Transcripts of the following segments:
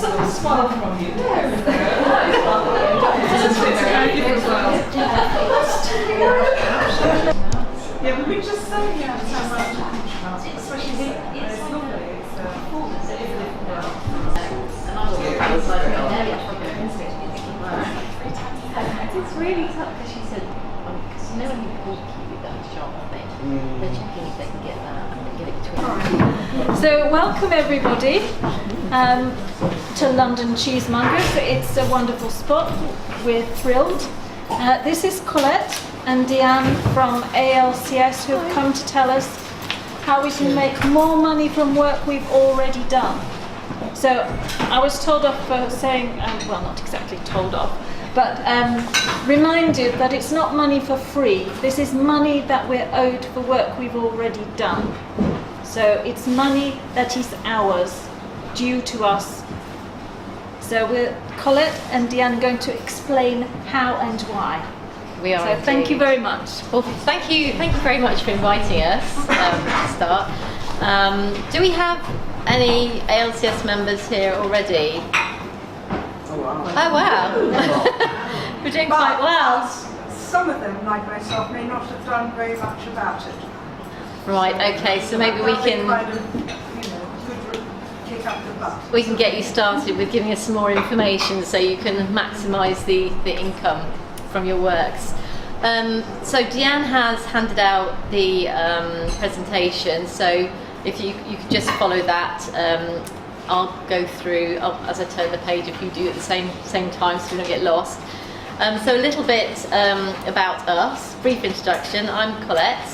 a smile from you. There we go. Yeah, but we just say how much, especially it's lovely. It's It's really tough because she said, because you know when you walk with that shop thing, they're checking if they can get that and they get it between. So welcome everybody to London Cheesemongers. It's a wonderful spot. We're thrilled. This is Colette and Diane from ALCS who have come to tell us how we can make more money from work we've already done. So I was told off for saying, well, not exactly told off, but reminded that it's not money for free. This is money that we're owed for work we've already done. So it's money that is ours, due to us. So we're Colette and Diane going to explain how and why. We are. So thank you very much. Well, thank you very much for inviting us to start. Do we have any ALCS members here already? Oh wow. Oh wow. We're doing quite well. Some of them, like myself, may not have done very much about it. Right, okay, so maybe we can Kind of, good kick up the butt. we can get you started with giving us some more information so you can maximise the income from your works. So Diane has handed out the presentation, so if you could just follow that, I'll go through as I turn the page if you do at the same time so we don't get lost. So a little bit about us, brief introduction. I'm Colette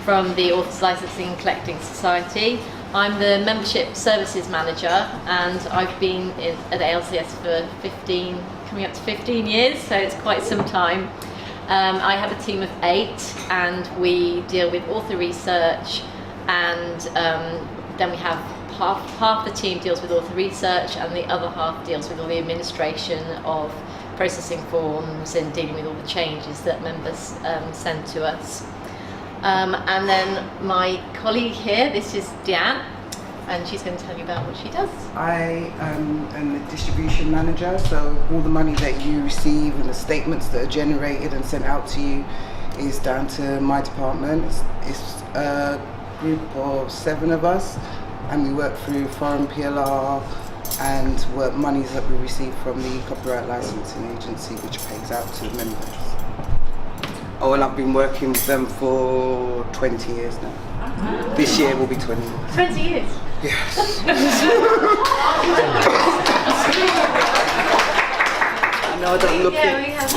from the Authors Licensing and Collecting Society. I'm the Membership Services Manager and I've been at ALCS for coming up to 15 years, so it's quite some time. I have a team of 8 and we deal with author research, and then we have half the team deals with author research and the other half deals with all the administration of processing forms and dealing with all the changes that members send to us. And then my colleague here, this is Diane, and she's going to tell you about what she does. I am the distribution manager, so all the money that you receive and the statements that are generated and sent out to you is down to my department. It's a group of 7 of us, and we work through foreign PLR and work monies that we receive from the Copyright Licensing Agency, which pays out to members. Oh, and I've been working with them for 20 years now. This year will be 20 years. 20 years? Yes. No, I don't look yeah, we have.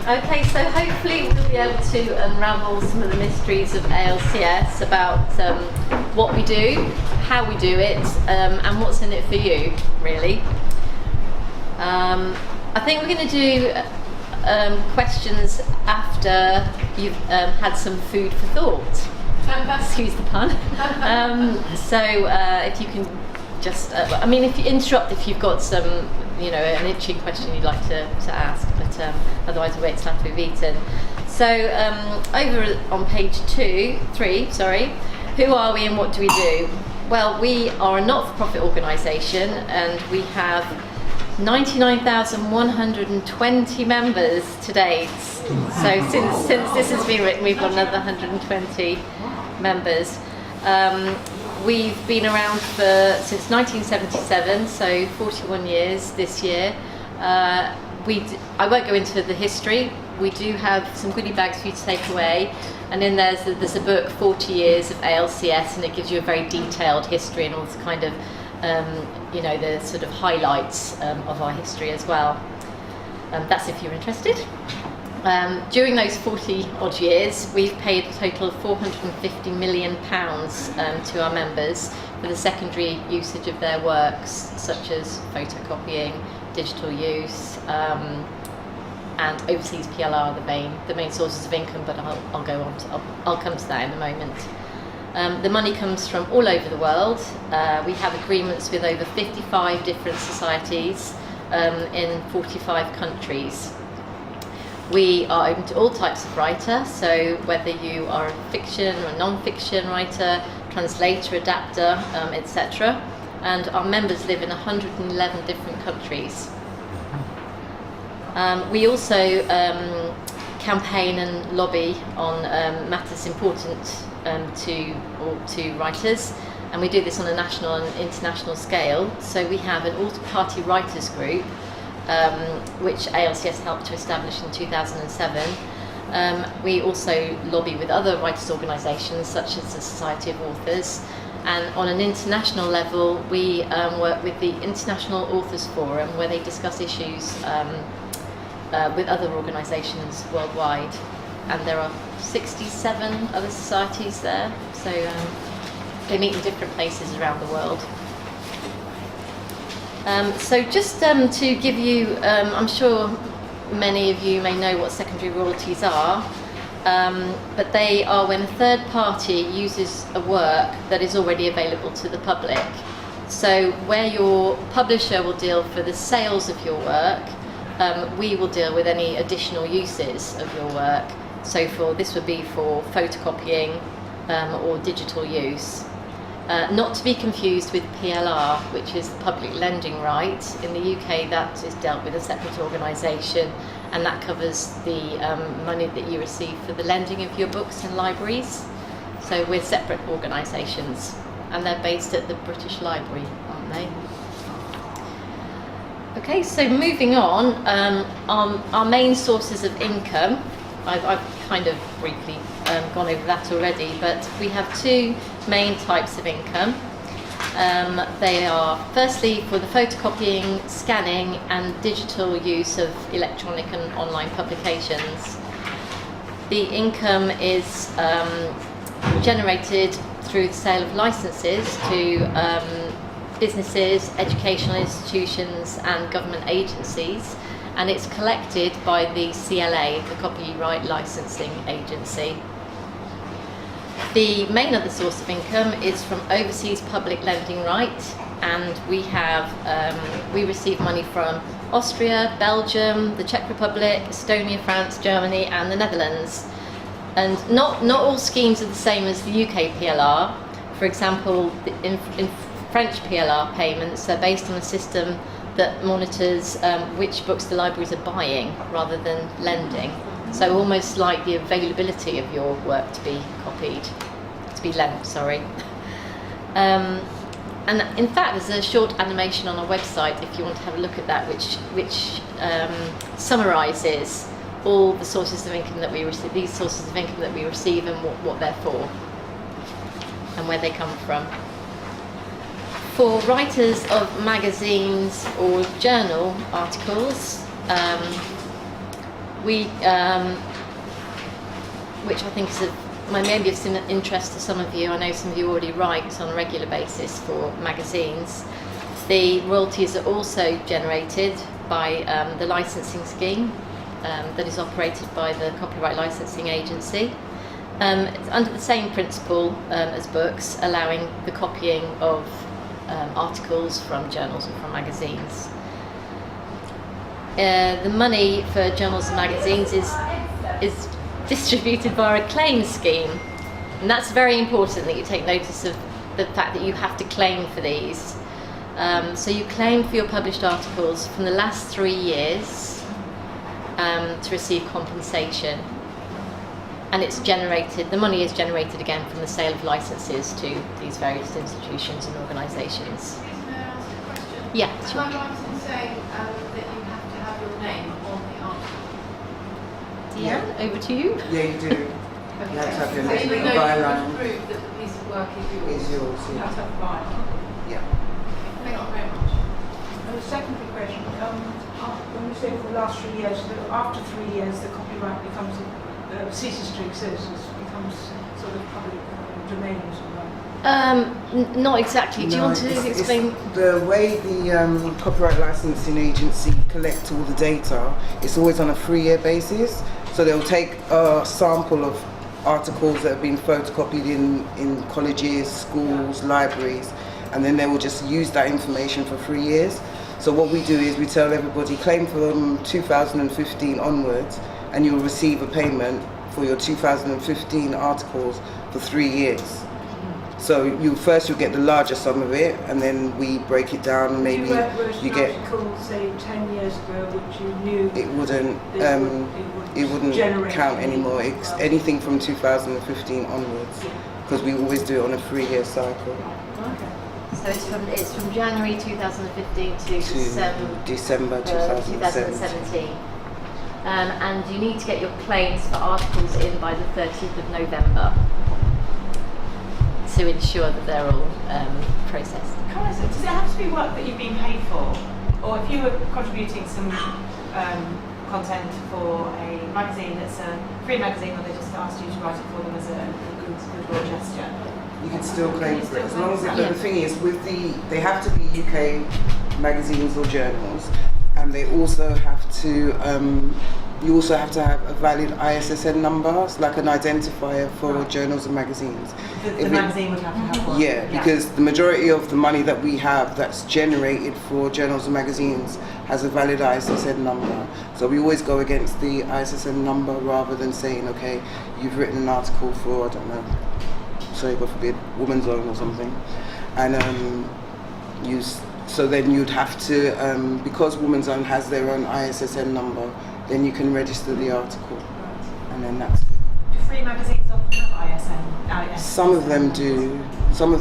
Okay, so hopefully we'll be able to unravel some of the mysteries of ALCS about what we do, how we do it, and what's in it for you, really. I think we're going to do questions after you've had some food for thought. Excuse the pun. So if you can just, I mean, if you interrupt if you've got some, an itching question you'd like to ask, but otherwise we'll wait till after we've eaten. So over on page 3, who are we and what do we do? Well, we are a not-for-profit organisation and we have 99,120 members to date. So since this has been written, we've got another 120 members. We've been around since 1977, so 41 years this year. I won't go into the history. We do have some goodie bags for you to take away, and then there's a book, 40 Years of ALCS, and it gives you a very detailed history and all this kind of the sort of highlights of our history as well. That's if you're interested. During those 40 odd years, we've paid a total of £450 million to our members for the secondary usage of their works, such as photocopying, digital use, and overseas PLR, the main sources of income. But I'll come to that in a moment. The money comes from all over the world. We have agreements with over 55 different societies in 45 countries. We are open to all types of writer, so whether you are a fiction or a non-fiction writer, translator, adapter, etc. And our members live in 111 different countries. We also campaign and lobby on matters important to writers, and we do this on a national and international scale. So we have an all-party writers group, which ALCS helped to establish in 2007. We also lobby with other writers' organisations such as the Society of Authors, and on an international level we work with the International Authors Forum, where they discuss issues with other organisations worldwide, and there are 67 other societies there, so they meet in different places around the world. So just to give you, I'm sure many of you may know what secondary royalties are, but they are when a third party uses a work that is already available to the public. So where your publisher will deal for the sales of your work, we will deal with any additional uses of your work. So this would be for photocopying or digital use. Not to be confused with PLR, which is the public lending right. In the UK, that is dealt with a separate organisation, and that covers the money that you receive for the lending of your books in libraries. So we're separate organisations, and they're based at the British Library, aren't they? Okay, so moving on, our main sources of income, I've kind of briefly gone over that already, but we have two main types of income. They are firstly for the photocopying, scanning and digital use of electronic and online publications. The income is generated through the sale of licenses to businesses, educational institutions and government agencies, and it's collected by the CLA, the Copyright Licensing Agency. The main other source of income is from overseas public lending right, and we receive money from Austria, Belgium, the Czech Republic, Estonia, France, Germany and the Netherlands. And not all schemes are the same as the UK PLR. For example, in French PLR payments are based on a system that monitors which books the libraries are buying rather than lending. So almost like the availability of your work to be lent, sorry. And in fact, there's a short animation on our website if you want to have a look at that, which summarises all the sources of income that we receive, these sources of income that we receive, and what they're for, and where they come from. For writers of magazines or journal articles, which I think is maybe of some interest to some of you. I know some of you already write on a regular basis for magazines. The royalties are also generated by the licensing scheme that is operated by the Copyright Licensing Agency. It's under the same principle as books, allowing the copying of articles from journals and from magazines. The money for journals and magazines is distributed via a claim scheme, and that's very important that you take notice of the fact that you have to claim for these. So you claim for your published articles from the last 3 years to receive compensation, and the money is generated again from the sale of licenses to these various institutions and organisations. May I ask a question? Yeah, Am I right in saying that you have to have your name on the article? Deanne, over to you. Yeah, you do. Okay. You have to have your So name even on though the you byline. can prove that the piece of work is yours, Is yours, you yeah. have to have a byline. Yeah. Thank you very much. And the secondary question, when you say for the last 3 years, after 3 years the copyright becomes, ceases to exist, it becomes sort of public domain or something? Not exactly. Do you want to it's explain? the way the Copyright Licensing Agency collects all the data, it's always on a 3-year basis. So they'll take a sample of articles that have been photocopied in colleges, schools, libraries, and then they will just use that information for 3 years. So what we do is we tell everybody, claim from 2015 onwards, and you'll receive a payment for your 2015 articles for 3 years. So you'll get the larger sum of it, and then we break it down. Maybe you get. Article, say 10 years ago, which you knew It wouldn't generate count anymore. It's anything from 2015 onwards, because we always do it on a 3-year cycle. Okay. So it's from January 2015 to December 2017. And you need to get your claims for articles in by the 30th of November to ensure that they're all processed. Does it have to be work that you've been paid for? Or if you were contributing some content for a magazine that's a free magazine, or they just asked you to write it for them as a goodwill gesture? You can still claim for it, as long as Yeah. the thing is, they have to be UK magazines or journals, and they also have to. You also have to have a valid ISSN number, it's like an identifier for journals and magazines. The magazine would have to have one. Yeah, because the majority of the money that we have that's generated for journals and magazines has a valid ISSN number. So we always go against the ISSN number rather than saying, okay, you've written an article for, I don't know, sorry, God forbid, Woman's Own or something. And so then you'd have to, because Woman's Own has their own ISSN number, then you can register the article. And then that's it. Do free magazines often have ISN? Some of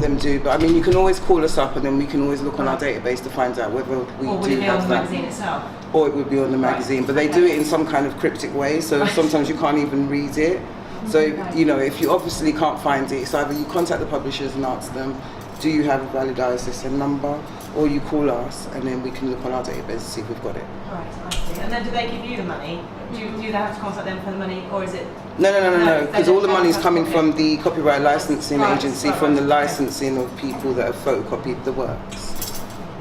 them do, but I mean, you can always call us up, and then we can always look on our database to find out whether we or would do it be have on the that. magazine itself? Or it would be on the magazine, but they do it in some kind of cryptic way, so sometimes you can't even read it. So, you know, if you obviously can't find it, it's either you contact the publishers and ask them, do you have a valid ISSN number? Or you call us, and then we can look on our database to see if we've got it. Right, I see. And then do they give you the money? Do they have to contact them for the money, or is it? No, because all the money is coming Okay. from the copyright licensing Right, agency, right, from the okay. licensing of people that have photocopied the works.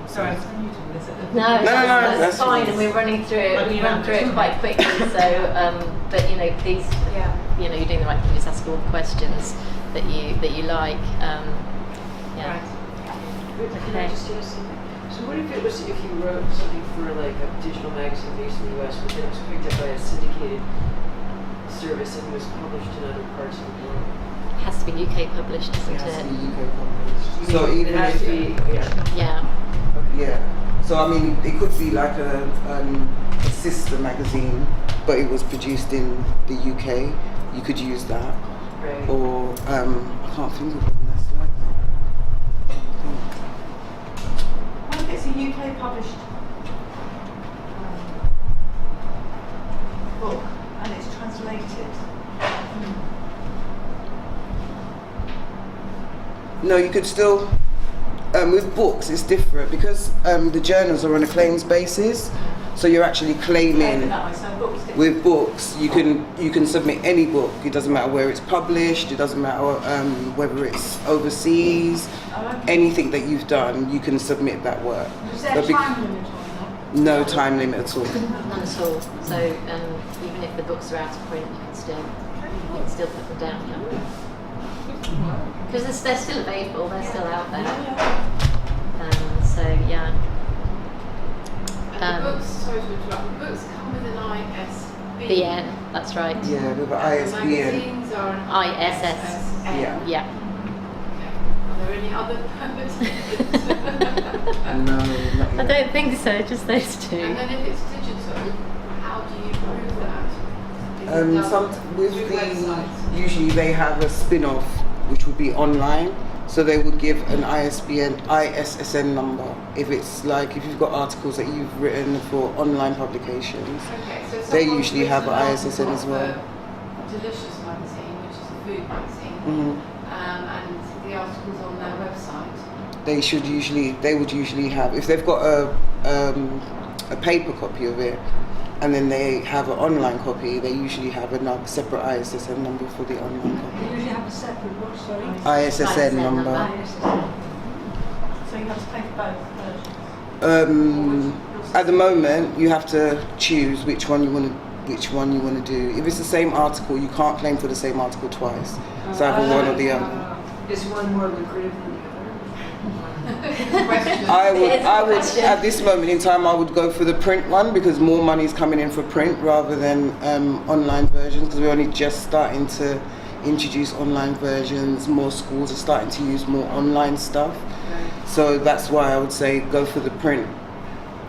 Sorry, I'm new to this. No, that's that's fine, and we're running through it. We run through it quite quickly. So, but you know, please, you know, you're doing the right thing. Just ask all the questions that you like. Yeah. Right. Can I just ask something? So what if it was, if you wrote something for like a digital magazine based in the US, but then it was picked up by a syndicated service and was published in other parts of the world? It has to be UK published, doesn't It has to it? be UK published. So even it has if to be, Yeah. yeah. So I mean, it could be like a sister magazine, but it was produced in the UK. You could use that, right. or I can't think of one that's like that. What if it's a UK published book and it's translated? No, you could still. With books, it's different because the journals are on a claims basis, so you're actually claiming. With books, you can submit any book. It doesn't matter where it's published. It doesn't matter whether it's overseas. Anything that you've done, you can submit that work. Is there a time limit on that? No time limit at all. None at all. So even if the books are out of print, you can still put them down. Yeah. Because they're still available. They're still out there. So yeah. And the books, sorry to interrupt, the books come with an ISBN. BN. That's right. Yeah, with the And the ISBN. magazines are an ISS. Yeah. Yeah. Are there any other permits? No, not I yet. don't think so. Just those two. And then if it's digital, how do you prove that? Is it done With through the websites? usually they have a spin-off which would be online, so they would give an ISSN number if it's like if you've got articles that you've written for online publications. Okay, so They someone's usually have written an an ISSN as article well. for Delicious magazine, which is a food magazine, Hmm. and the article's on their website. They would usually have, if they've got a paper copy of it, and then they have an online copy, they usually have a separate ISSN number for the online You copy. usually have a separate what, sorry? ISSN number. So you have to pay for both versions? At the moment, you have to choose which one you want to do. If it's the same article, you can't claim for the same article twice. It's either one or the other. Is one more lucrative than the other? I would at this moment in time I would go for the print one because more money is coming in for print rather than online versions, because we're only just starting to introduce online versions. More schools are starting to use more online stuff, so that's why I would say go for the print,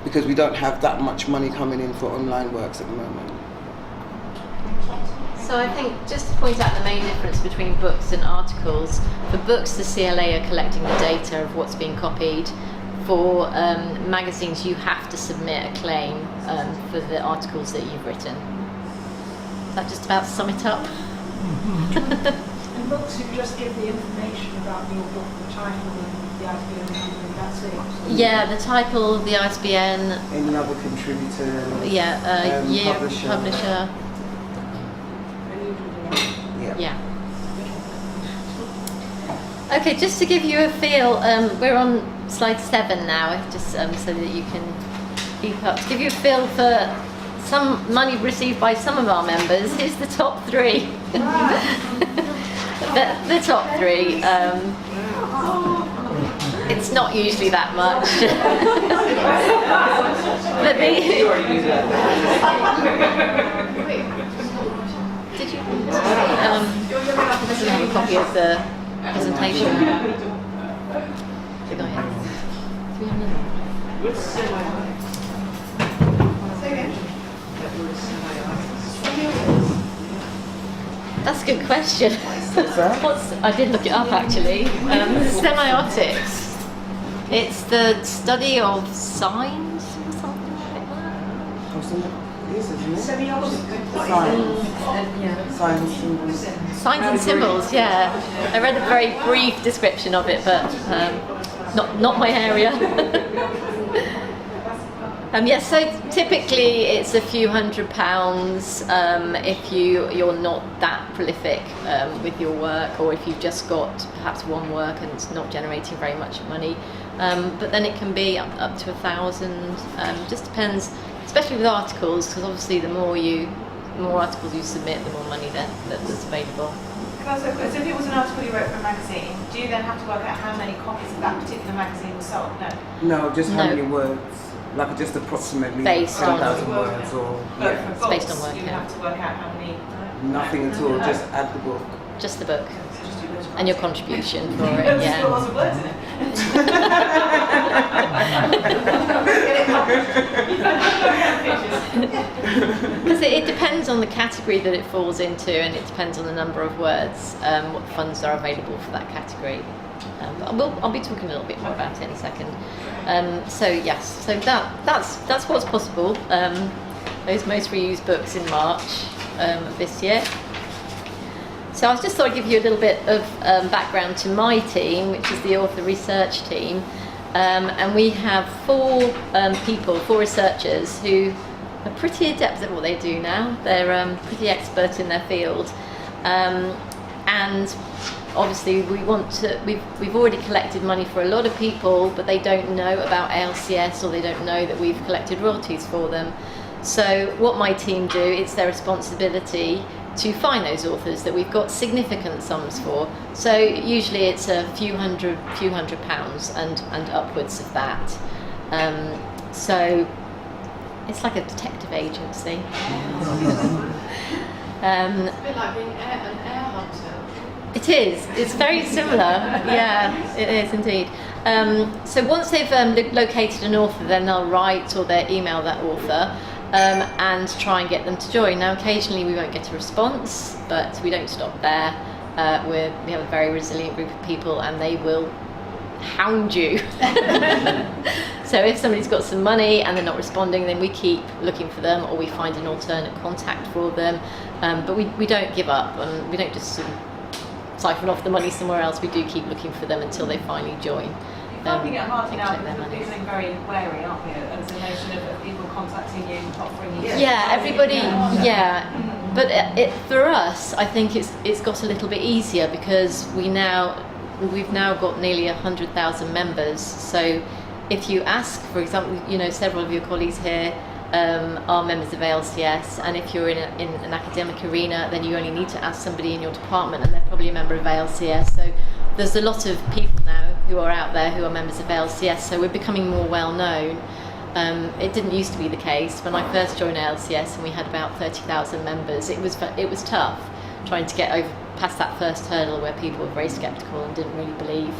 because we don't have that much money coming in for online works at the moment. So I think just to point out the main difference between books and articles, for books the CLA are collecting the data of what's being copied. For magazines you have to submit a claim for the articles that you've written. Does that just about sum it up? And books, you just give the information about your book, the title and the ISBN number, and that's it. So Yeah, the title, the ISBN, Any other contributor? year, publisher. and you do the rest. Yeah. Okay, just to give you a feel, we're on slide 7 now, just so that you can keep up. To give you a feel for some money received by some of our members, here's the top 3. the top 3. It's not usually that much. But You already knew that. did you? Doesn't have a copy of the presentation. What's semiotic? That word semiotic. That's a good question. I did look it up actually. Semiotics. It's the study of signs or something like that. Signs and symbols, yeah. I read a very brief description of it, but not my area. Yes, so typically it's a few £100 if you're not that prolific with your work, or if you've just got perhaps one work and it's not generating very much money. But then it can be up to 1,000. Just depends, especially with articles, because obviously the more articles you submit, the more money that's available. So if it was an article you wrote for a magazine, do you then have to work out how many copies of that particular magazine was sold? No. No, just how many words. Like just approximately Based on 10,000 words, or But yeah. for books, based on work, you yeah. have to work out how many. Nothing at all. Just add the book. Just the book So just do those and your words. contribution for it, There's yeah. still lots of words in it. Because it depends on the category that it falls into, and it depends on the number of words, what funds are available for that category. But I'll be talking a little bit more about it in a second. So yes, so that's what's possible. Those most reused books in March of this year. So I just thought I'd give you a little bit of background to my team, which is the author research team. And we have 4 researchers who are pretty adept at what they do now. They're pretty expert in their field. And obviously we've already collected money for a lot of people, but they don't know about ALCS, or they don't know that we've collected royalties for them. So what my team do, it's their responsibility to find those authors that we've got significant sums for. So usually it's a few hundred pounds and upwards of that. So it's like a detective agency. It's a bit like being an air hunter. It is. It's very similar. Yeah, it is indeed. So once they've located an author, then they'll write or they'll email that author and try and get them to join. Now, occasionally we won't get a response, but we don't stop there. We have a very resilient group of people, and they will hound you. So if somebody's got some money and they're not responding, then we keep looking for them, or we find an alternate contact for them. But we don't give up, and we don't just sort of siphon off the money somewhere else. We do keep looking for them until they finally join. You're finding it hard now collect their because money. we're becoming very wary, aren't we? As a notion of people contacting you, offering you. Yeah, everybody. Yeah, but for us, I think it's got a little bit easier because we've now got nearly 100,000 members. So if you ask, for example, several of your colleagues here are members of ALCS, and if you're in an academic arena, then you only need to ask somebody in your department, and they're probably a member of ALCS. So there's a lot of people now who are out there who are members of ALCS, so we're becoming more well known. It didn't used to be the case. When I first joined ALCS and we had about 30,000 members, it was tough trying to get over past that first hurdle where people were very sceptical and didn't really believe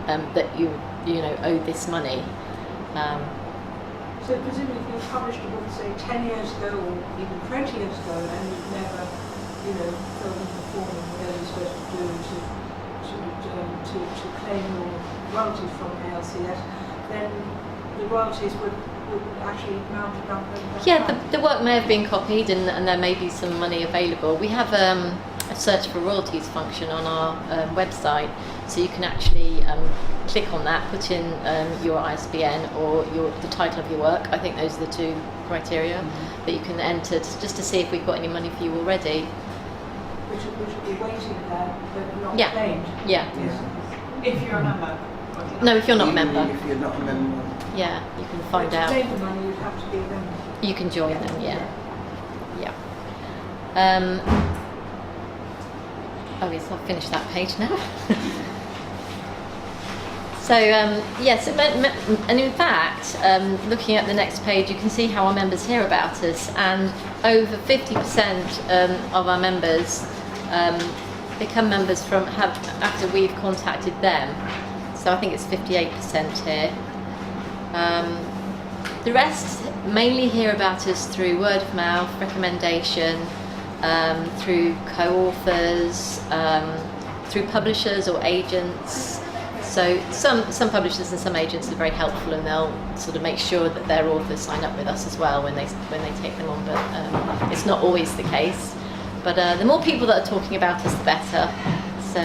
that you owed this money. So presumably if you published a book, say 10 years ago or even 20 years ago, and you've never, filled in the form of whatever you're supposed to do to claim your royalties from ALCS, then the royalties would actually mount up over Yeah, time. the work may have been copied and there may be some money available. We have a search for royalties function on our website, so you can actually click on that, put in your ISBN or the title of your work. I think those are the two criteria that you can enter just to see if we've got any money for you already. Which would be waiting there, but not Yeah. claimed. Yeah. If you're a member. No, if you're not a Even member. If you're not a member. Yeah, you can find To out. claim the money, you'd have to be a member. You can join them, yeah. Oh yes, I'll finish that page now. So yes, and in fact, looking at the next page, you can see how our members hear about us, and over 50% of our members become members after we've contacted them. So I think it's 58% here. The rest mainly hear about us through word of mouth, recommendation, through co-authors, through publishers or agents. So some publishers and some agents are very helpful, and they'll sort of make sure that their authors sign up with us as well when they take them on. But it's not always the case. But the more people that are talking about us, the better. So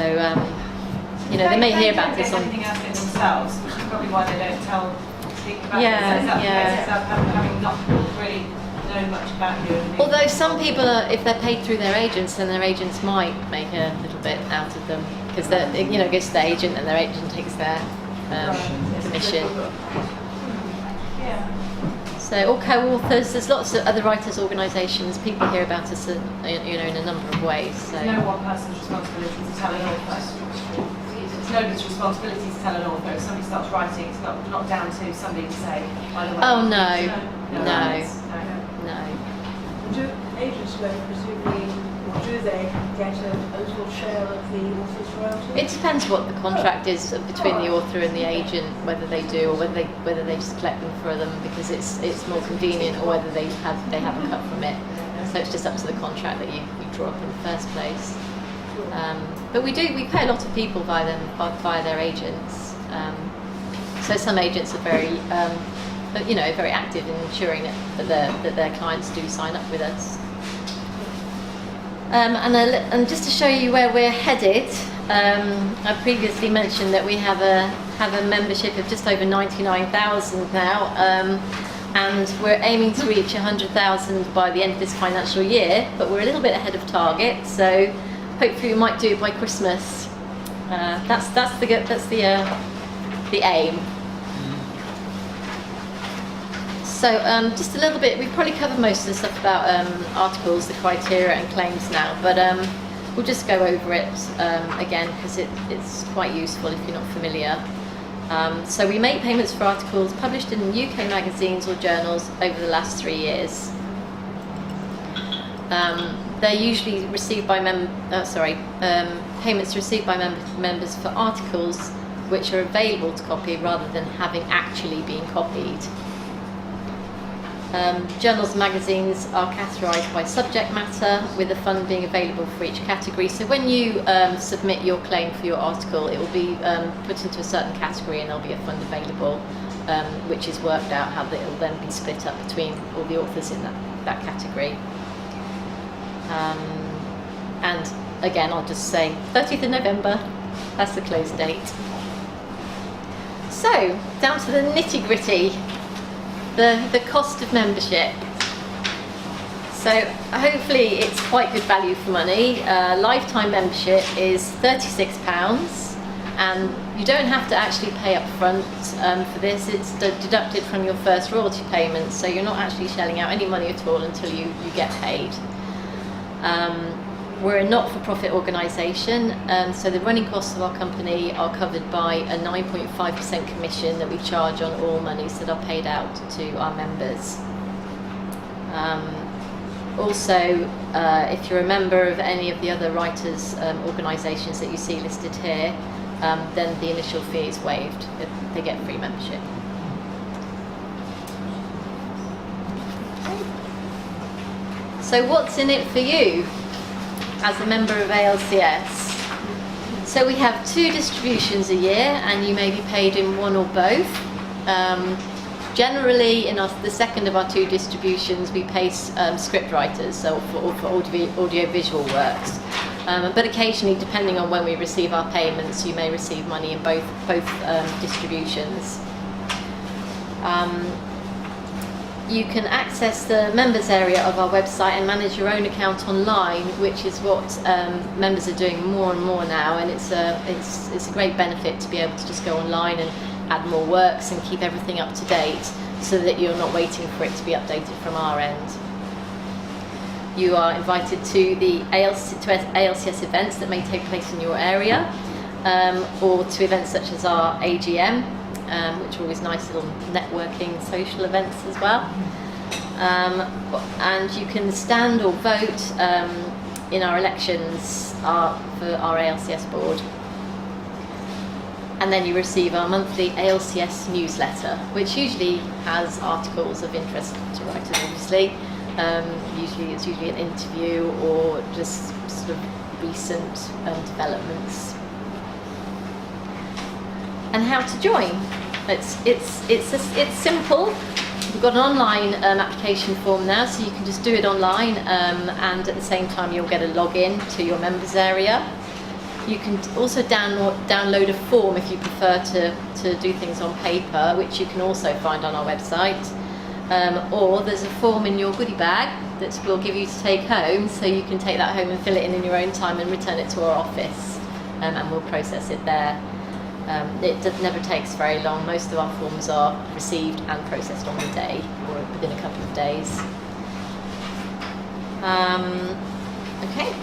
they may hear about us us on on. anything else in themselves, which is probably why they don't tell people about having not really known much about you. Although some people if they're paid through their agents, then their agents might make a little bit out of them, because it goes to their agent and their agent takes their commission. Yeah. So, or co-authors, there's lots of other writers' organisations. People hear about us, in a number of ways. So. There's no one person's responsibility to tell an author. It's nobody's responsibility to tell an author. If somebody starts writing, it's not down to somebody to say, by the way. Oh no. Do agents presumably, or do they get a little share of the author's royalties? It depends what the contract is between the author and the agent, whether they do or whether they just collect them for them because it's more convenient, or whether they have a cut from it. So it's just up to the contract that you draw up in the first place. But we pay a lot of people via their agents. So some agents are very very active in ensuring that their clients do sign up with us. And just to show you where we're headed, I previously mentioned that we have a membership of just over 99,000 now, and we're aiming to reach 100,000 by the end of this financial year. But we're a little bit ahead of target, so hopefully we might do it by Christmas. That's the aim. So just a little bit, we've probably covered most of the stuff about articles, the criteria and claims now, but we'll just go over it again because it's quite useful if you're not familiar. So we make payments for articles published in UK magazines or journals over the last 3 years. They're usually received by payments received by members for articles which are available to copy rather than having actually been copied. Journals and magazines are categorised by subject matter, with the fund being available for each category. So when you submit your claim for your article, it will be put into a certain category and there'll be a fund available, which is worked out how it will then be split up between all the authors in that category. And again, I'll just say 30th of November, that's the close date. So, down to the nitty-gritty. The cost of membership. So hopefully it's quite good value for money. Lifetime membership is £36, and you don't have to actually pay up front for this. It's deducted from your first royalty payment, so you're not actually shelling out any money at all until you get paid. We're a not-for-profit organisation, so the running costs of our company are covered by a 9.5% commission that we charge on all monies that are paid out to our members. Also, if you're a member of any of the other writers' organisations that you see listed here, then the initial fee is waived. They get free membership. So what's in it for you as a member of ALCS? So we have 2 distributions a year, and you may be paid in one or both. Generally, in the second of our 2 distributions, we pay script writers, so for audio-visual works. But occasionally, depending on when we receive our payments, you may receive money in both distributions. You can access the members area of our website and manage your own account online, which is what members are doing more and more now, and it's a great benefit to be able to just go online and add more works and keep everything up to date, so that you're not waiting for it to be updated from our end. You are invited to the ALCS events that may take place in your area, or to events such as our AGM, which are always nice little networking social events as well. And you can stand or vote in our elections for our ALCS board. And then you receive our monthly ALCS newsletter, which usually has articles of interest to writers, obviously. It's usually an interview or just sort of recent developments. And how to join? It's simple. We've got an online application form now, so you can just do it online, and at the same time you'll get a login to your members area. You can also download a form if you prefer to do things on paper, which you can also find on our website. Or there's a form in your goodie bag that we'll give you to take home, so you can take that home and fill it in your own time and return it to our office, and we'll process it there. It never takes very long. Most of our forms are received and processed on the day, or within a couple of days. Okay.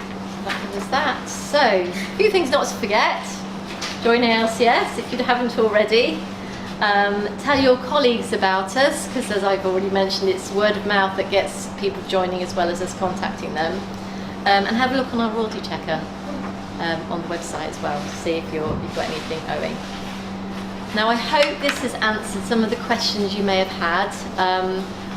That covers that. So, a few things not to forget. Join ALCS if you haven't already. Tell your colleagues about us, because as I've already mentioned, it's word of mouth that gets people joining as well as us contacting them. And have a look on our royalty checker on the website as well to see if you've got anything owing. Now, I hope this has answered some of the questions you may have had.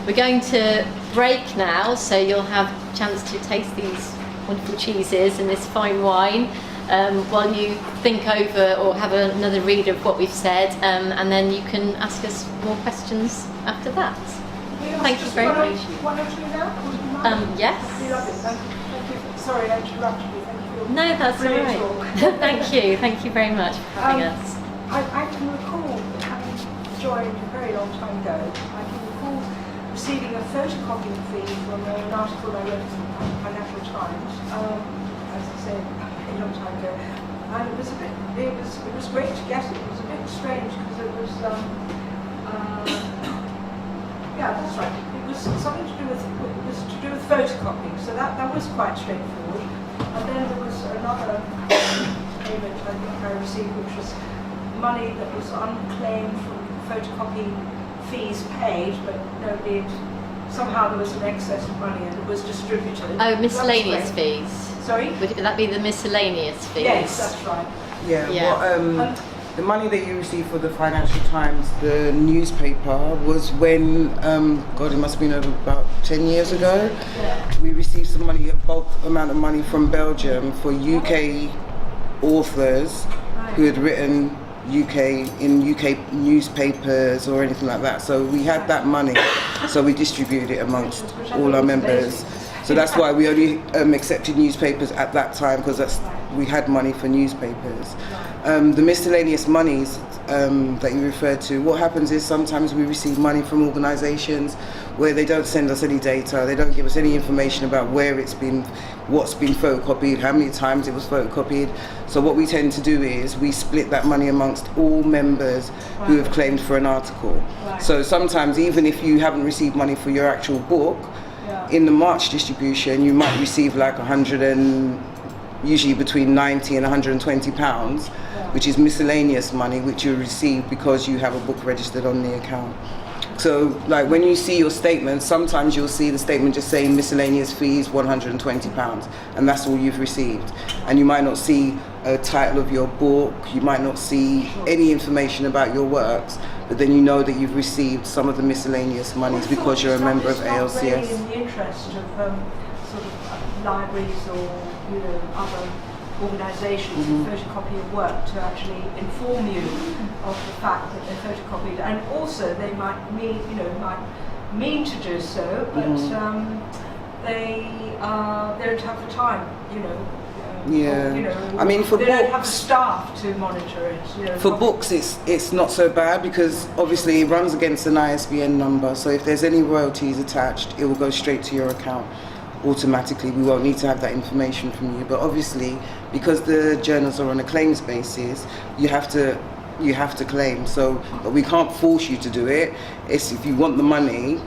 We're going to break now, so you'll have a chance to taste these wonderful cheeses and this fine wine while you think over or have another read of what we've said, and then you can ask us more questions after that. Thank you very much. One or two now? Yes. Lovely. Thank you. Sorry, I interrupted you. Thank you. No, that's all right. Thank you very much for having us. I can recall having joined a very long time ago. I can recall receiving a photocopying fee from an article I wrote in the Financial Times, as I said, a long time ago. And it was great to get it. It was a bit strange because it was, yeah, that's right. It was something to do with photocopying, so that was quite straightforward. And then there was another payment I think I received, which was money that was unclaimed from photocopying fees paid, but nobody somehow there was an excess of money and it was distributed. Oh, miscellaneous fees. Sorry? Would that be the miscellaneous fees? Yes, that's right. Yeah. The money that you received for the Financial Times, the newspaper, was when, God, it must have been over about 10 years ago. Yeah. We received some money, a bulk amount of money from Belgium for UK authors who had written in UK newspapers or anything like that. So we had that money, so we distributed it amongst all our members. So that's why we only accepted newspapers at that time, because we had money for newspapers. The miscellaneous monies that you referred to, what happens is sometimes we receive money from organisations where they don't send us any data, they don't give us any information about where it's been, what's been photocopied, how many times it was photocopied. So what we tend to do is we split that money amongst all members who have claimed for an article. So sometimes even if you haven't received money for your actual book, in the March distribution, you might receive like 100 and usually between 90 and 120 pounds, which is miscellaneous money which you receive because you have a book registered on the account. So like when you see your statement, sometimes you'll see the statement just saying miscellaneous fees 120 pounds, and that's all you've received. And you might not see a title of your book, you might not see any information about your works, but then you know that you've received some of the miscellaneous monies because you're a member of ALCS. It's not really in the interest of sort of libraries or other organisations who photocopy your work to actually inform you of the fact that they're photocopied, and also they might mean to do so, but they don't have the time, I mean, for they books, don't have the staff to monitor it. For books, it's not so bad because obviously it runs against an ISBN number. So if there's any royalties attached, it will go straight to your account automatically. We won't need to have that information from you. But obviously, because the journals are on a claims basis, you have to claim. So, but we can't force you to do it. It's if you want the money,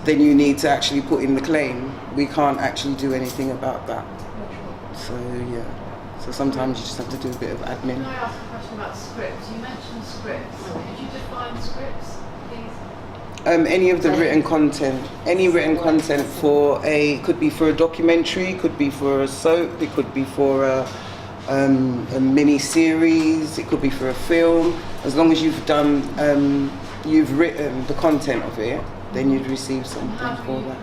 then you need to actually put in the claim. We can't actually do anything about that. So so sometimes you just have to do a bit of admin. Can I ask a question about scripts? You mentioned scripts. Could you define scripts, please? Any of the written content, any written content could be for a documentary, could be for a soap, it could be for a mini series, it could be for a film. As long as you've written the content of it, then you'd receive something for that.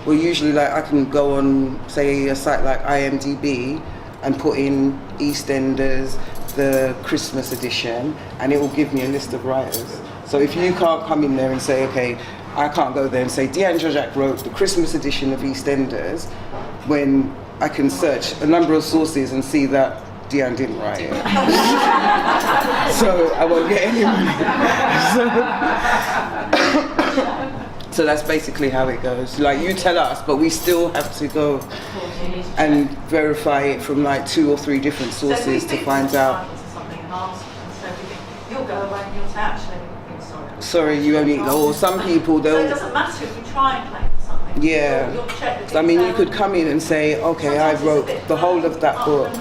Well, usually, like I can go on, say, a site like IMDb and put in EastEnders, the Christmas edition, and it will give me a list of writers. So if you can't come in there and say, okay, I can't go there and say Jean-Jacques wrote the Christmas edition of EastEnders, when I can search a number of sources and see that Deanne didn't write it. So I won't get any money. So that's basically how it goes. Like you tell us, but we still have to go and verify it from like 2 or 3 different sources to find out. You'll go away and you'll say, actually, sorry, you only, or some people So it they'll. doesn't matter if you try and claim something. Yeah. You'll check the I mean, you detail. could come in and say, okay, I wrote the whole of that book.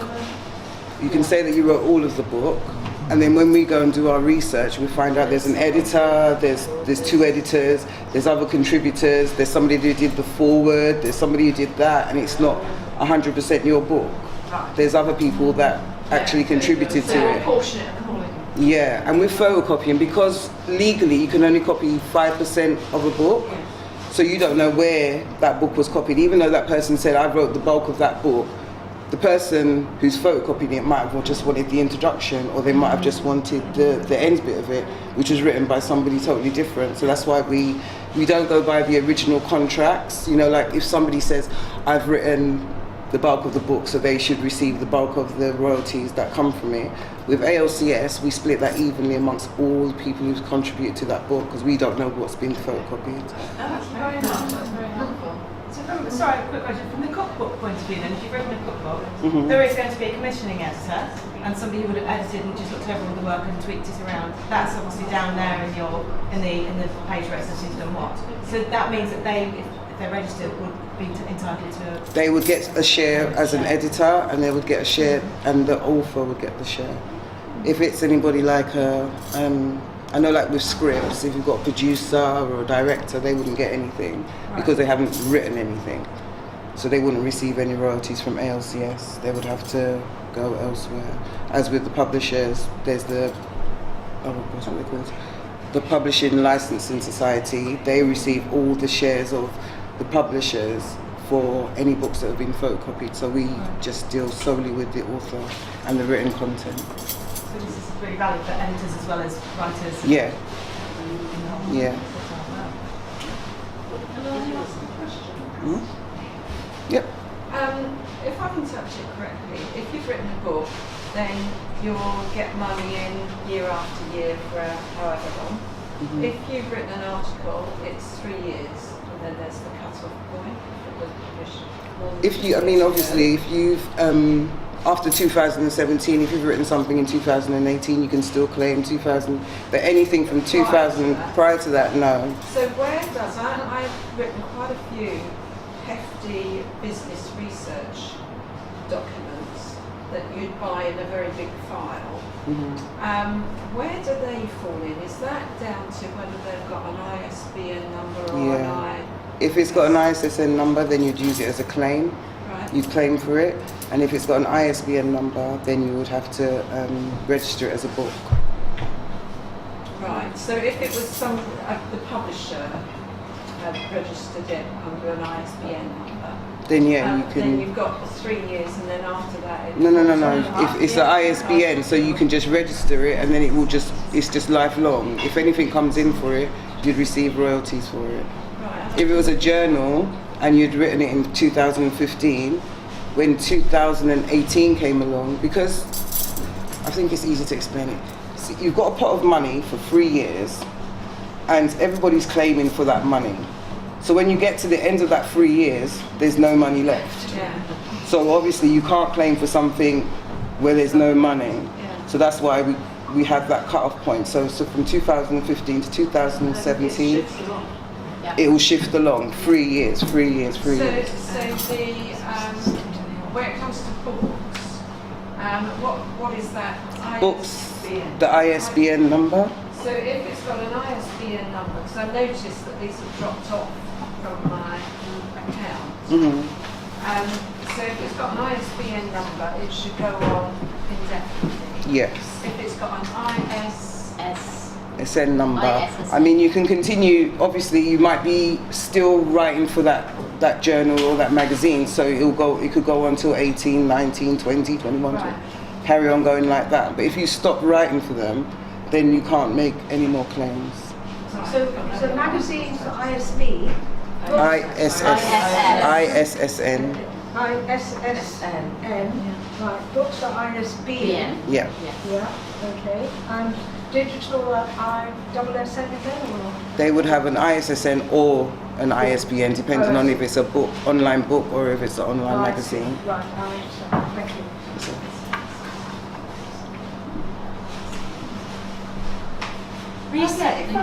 You can say that you wrote all of the book, and then when we go and do our research, we find out there's an editor, there's 2 editors, there's other contributors, there's somebody who did the foreword, there's somebody who did that, and it's not 100% your book. There's other people that actually contributed to it. Yeah, and with photocopying, because legally you can only copy 5% of a book, so you don't know where that book was copied. Even though that person said, I wrote the bulk of that book, the person who's photocopying it might have just wanted the introduction, or they might have just wanted the end bit of it, which was written by somebody totally different. So that's why we don't go by the original contracts. You know, like if somebody says, I've written the bulk of the book, so they should receive the bulk of the royalties that come from it. With ALCS, we split that evenly amongst all the people who've contributed to that book, because we don't know what's been photocopied. That's very nice. That's very helpful. So, sorry, quick question. From the cookbook point of view, then, if you've written a cookbook, there is going to be a commissioning editor, and somebody who would have edited and just looked over all the work and tweaked it around. That's obviously down there in the page where it says who's done what. So that means that they, if they're registered, would be entitled to. They would get a share as an editor, and they would get a share, and the author would get the share. If it's anybody like I know, like with scripts, if you've got a producer or a director, they wouldn't get anything because they haven't written anything. So they wouldn't receive any royalties from ALCS. They would have to go elsewhere. As with the publishers, there's what's it called? The Publishing Licensing Society. They receive all the shares of the publishers for any books that have been photocopied. So we just deal solely with the author and the written content. So this is really valid for editors as well as writers. Yeah. Yeah. Yep. If I've interpreted it correctly, if you've written a book, then you'll get money in year after year for however long. Mm-hmm. If you've written an article, it's 3 years, and then there's the cut-off point. If you've after 2017, if you've written something in 2018, you can still claim 2000. But anything from 2000 prior to that, no. So where does I've written quite a few hefty business research documents that you'd buy in a very big file. Where do they fall in? Is that down to whether they've got an ISBN number or an I? If it's got an ISSN number, then you'd use it as a claim. Right. You'd claim for it. And if it's got an ISBN number, then you would have to register it as a book. Right. So if it was the publisher had registered it under an ISBN number, then you can. Then you've got 3 years, and then after that. No. If it's an ISBN, so you can just register it, and then it's just lifelong. If anything comes in for it, you'd receive royalties for it. Right. If it was a journal and you'd written it in 2015, when 2018 came along, because I think it's easy to explain it. See, you've got a pot of money for 3 years, and everybody's claiming for that money. So when you get to the end of that 3 years, there's no money left. Yeah. So obviously you can't claim for something where there's no money. Yeah. So that's why we have that cut-off point. So from 2015 to 2017, it will shift along 3 years. So where it comes to books, what is that? Books, the ISBN number. So if it's got an ISBN number, because I noticed that these have dropped off from my account. So if it's got an ISBN number, it should go on indefinitely. Yes. If it's got an SN number. I mean, you can continue. Obviously, you might be still writing for that journal or that magazine, so it could go on till 18, 19, 20, 21, Right. carry on going like that. But if you stop writing for them, then you can't make any more claims. So magazines for ISB, ISSN. ISSN, right, books for ISBN. Yeah. Yeah, okay. And digital ISSN again, or? They would have an ISSN or an ISBN, depending on if it's a book, online book, or if it's an online magazine. Right, thank you. Reset. If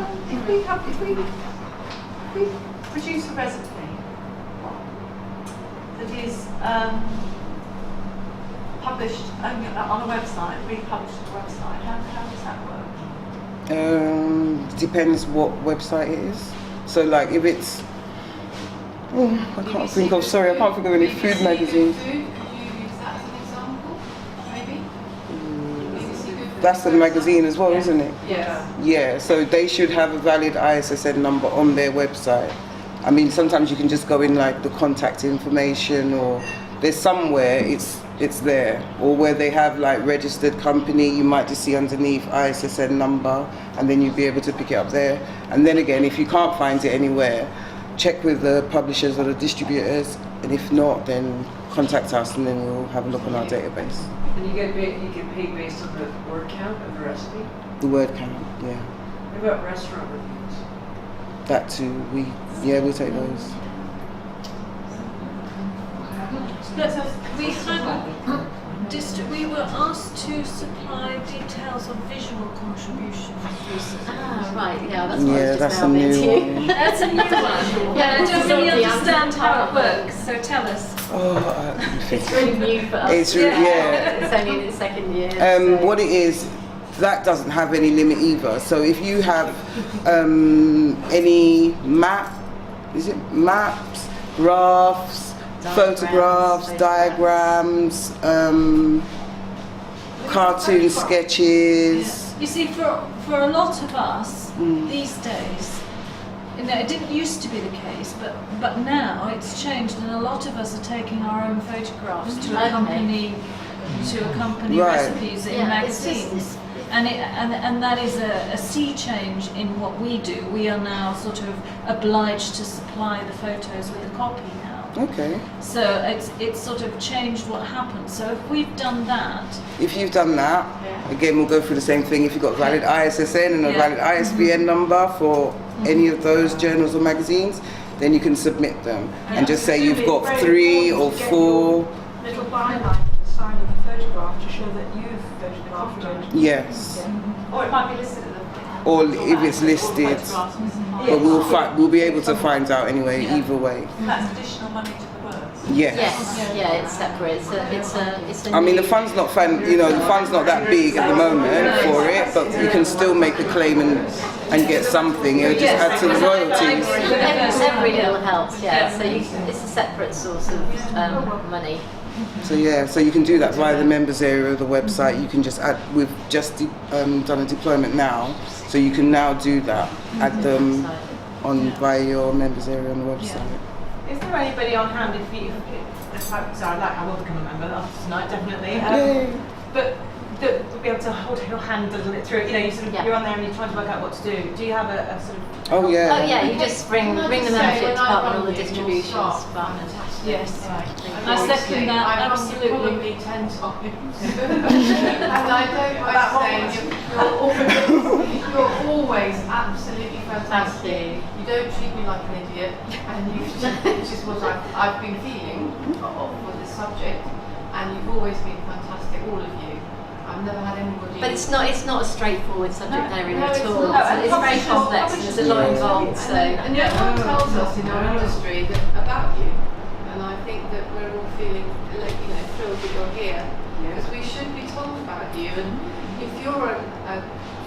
we produce a recipe that is published on a website, republished on a website, how does that work? Depends what website it is. So like if it's, I can't think of any food magazines. Could you use that as an example, maybe? That's the magazine as well, isn't it? Yeah. Yeah, so they should have a valid ISSN number on their website. I mean, sometimes you can just go in like the contact information, or there's somewhere it's there, or where they have like registered company, you might just see underneath ISSN number, and then you'll be able to pick it up there. And then again, if you can't find it anywhere, check with the publishers or the distributors, and if not, then contact us, and then we'll have a look on our database. And you get paid based on the word count of the recipe? The word count, yeah. What about restaurant reviews? That too, we'll take those. We were asked to supply details of visual contributions recently. Ah, right, yeah, that's what I was That's just a now new into. one. That's a new one. Yeah, I don't really understand how it works, so tell us. It's really new for us. It's yeah. It's only in its second year. So. What it is, that doesn't have any limit either. So if you have any maps, graphs, photographs, diagrams, cartoon sketches. You see, for a lot of us these days, it didn't used to be the case, but now it's changed, and a lot of us are taking our own photographs to accompany recipes in magazines. And that is a sea change in what we do. We are now sort of obliged to supply the photos with a copy now. Okay. So it's sort of changed what happens. So if we've done that. If you've done that, again, we'll go through the same thing. If you've got valid ISSN and a valid ISBN number for any of those journals or magazines, then you can submit them and just say you've got 3 or 4. Little byline at the side of the show that you've voted after. Yes. Or it might be listed at the. Or if it's listed, but we'll be able to find out anyway. Either way. That's additional money to the works. Yes. Yes, yeah, it's separate. It's a I mean, the new- fund's not the fund's not that big at the moment for it, but you can still make a claim and get something. It'll just add to the royalties. Every little helps, yeah. So it's a separate source of money. So yeah, so you can do that via the members area of the website. You can just add. We've just done a deployment now, so you can now do that. Add them on via your members area on the website. Is there anybody on hand if you? I will become a member after tonight, definitely. Yay. But that would be able to hold your hand a little through. You know, you're on there and you're trying to work out what to do. Do you have a sort of? Oh yeah. Oh yeah, you just ring the membership department, all the distributions department. Yes. And I second that, I absolutely. probably 10 times. And I don't mind saying you're always absolutely fantastic. You don't treat me like an idiot, and which is what I've been feeling for this subject. And you've always been fantastic, all of you. I've never had anybody. But it's not a straightforward subject area No, at it's all. not. It's very complex and there's a lot involved. So And no one tells us in our industry about you. And I think that we're all feeling thrilled that you're here. Because we should be told about you. And if you're a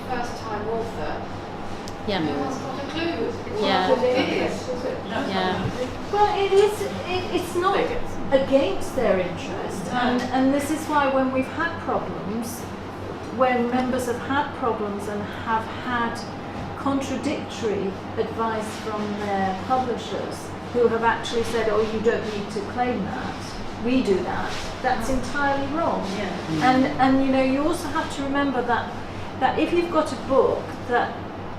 first-time author, yeah, no one's got a clue Yeah. what it is. yeah. Well, it's not against their interest, and this is why when we've had problems, when members have had problems and have had contradictory advice from their publishers who have actually said, oh, you don't need to claim that, we do that, that's entirely wrong. And you also have to remember that if you've got a book that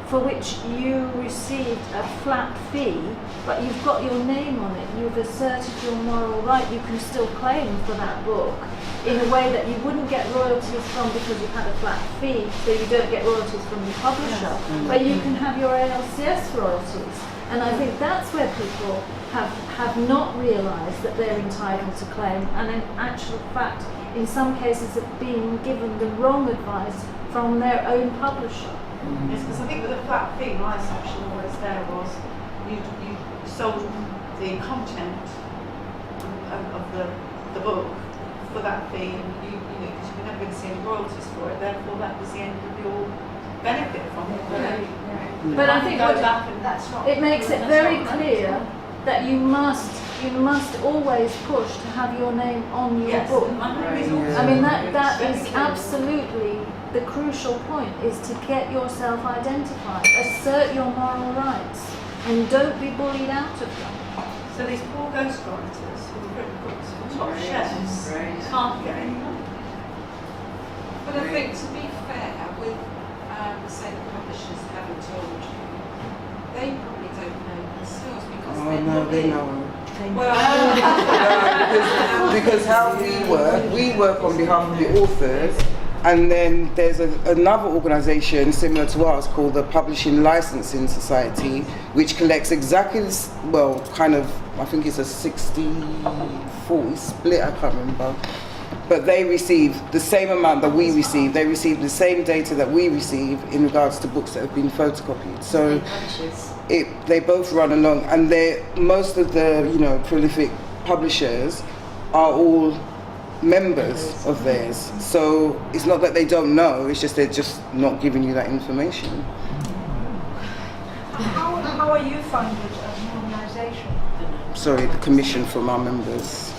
for which you received a flat fee, but you've got your name on it, you've asserted your moral right, you can still claim for that book in a way that you wouldn't get royalties from because you've had a flat fee, so you don't get royalties from the publisher, but you can have your ALCS royalties. And I think that's where people have not realised that they're entitled to claim, and in actual fact, in some cases have been given the wrong advice from their own publisher. Yes, because I think with the flat fee, my assumption always there was you sold the content of the book for that fee, and because you were never going to see any royalties for it. Therefore, that was the end of your benefit from it. But I think go what back and that's not. it makes it very clear that you must always push to have your name on your Yes, book. Yeah. I mean that is absolutely the crucial point, is to get yourself identified, assert your moral rights, and don't be bullied out of them. So these poor ghostwriters who've written books for top chefs can't get any money. But I think, to be fair, with say the publishers haven't told you, they probably don't know themselves because Oh they're no, not they in. know. Well, because how we work on behalf of the authors, and then there's another organisation similar to ours called the Publishing Licensing Society, which collects exactly this, I think it's a 60-40 split, I can't remember. But they receive the same amount that we receive. They receive the same data that we receive in regards to books that have been photocopied. So they both run along, and most of the prolific publishers are all members of theirs. So it's not that they don't know, it's just they're just not giving you that information. How are you funded as an organisation? Sorry, the commission from our members.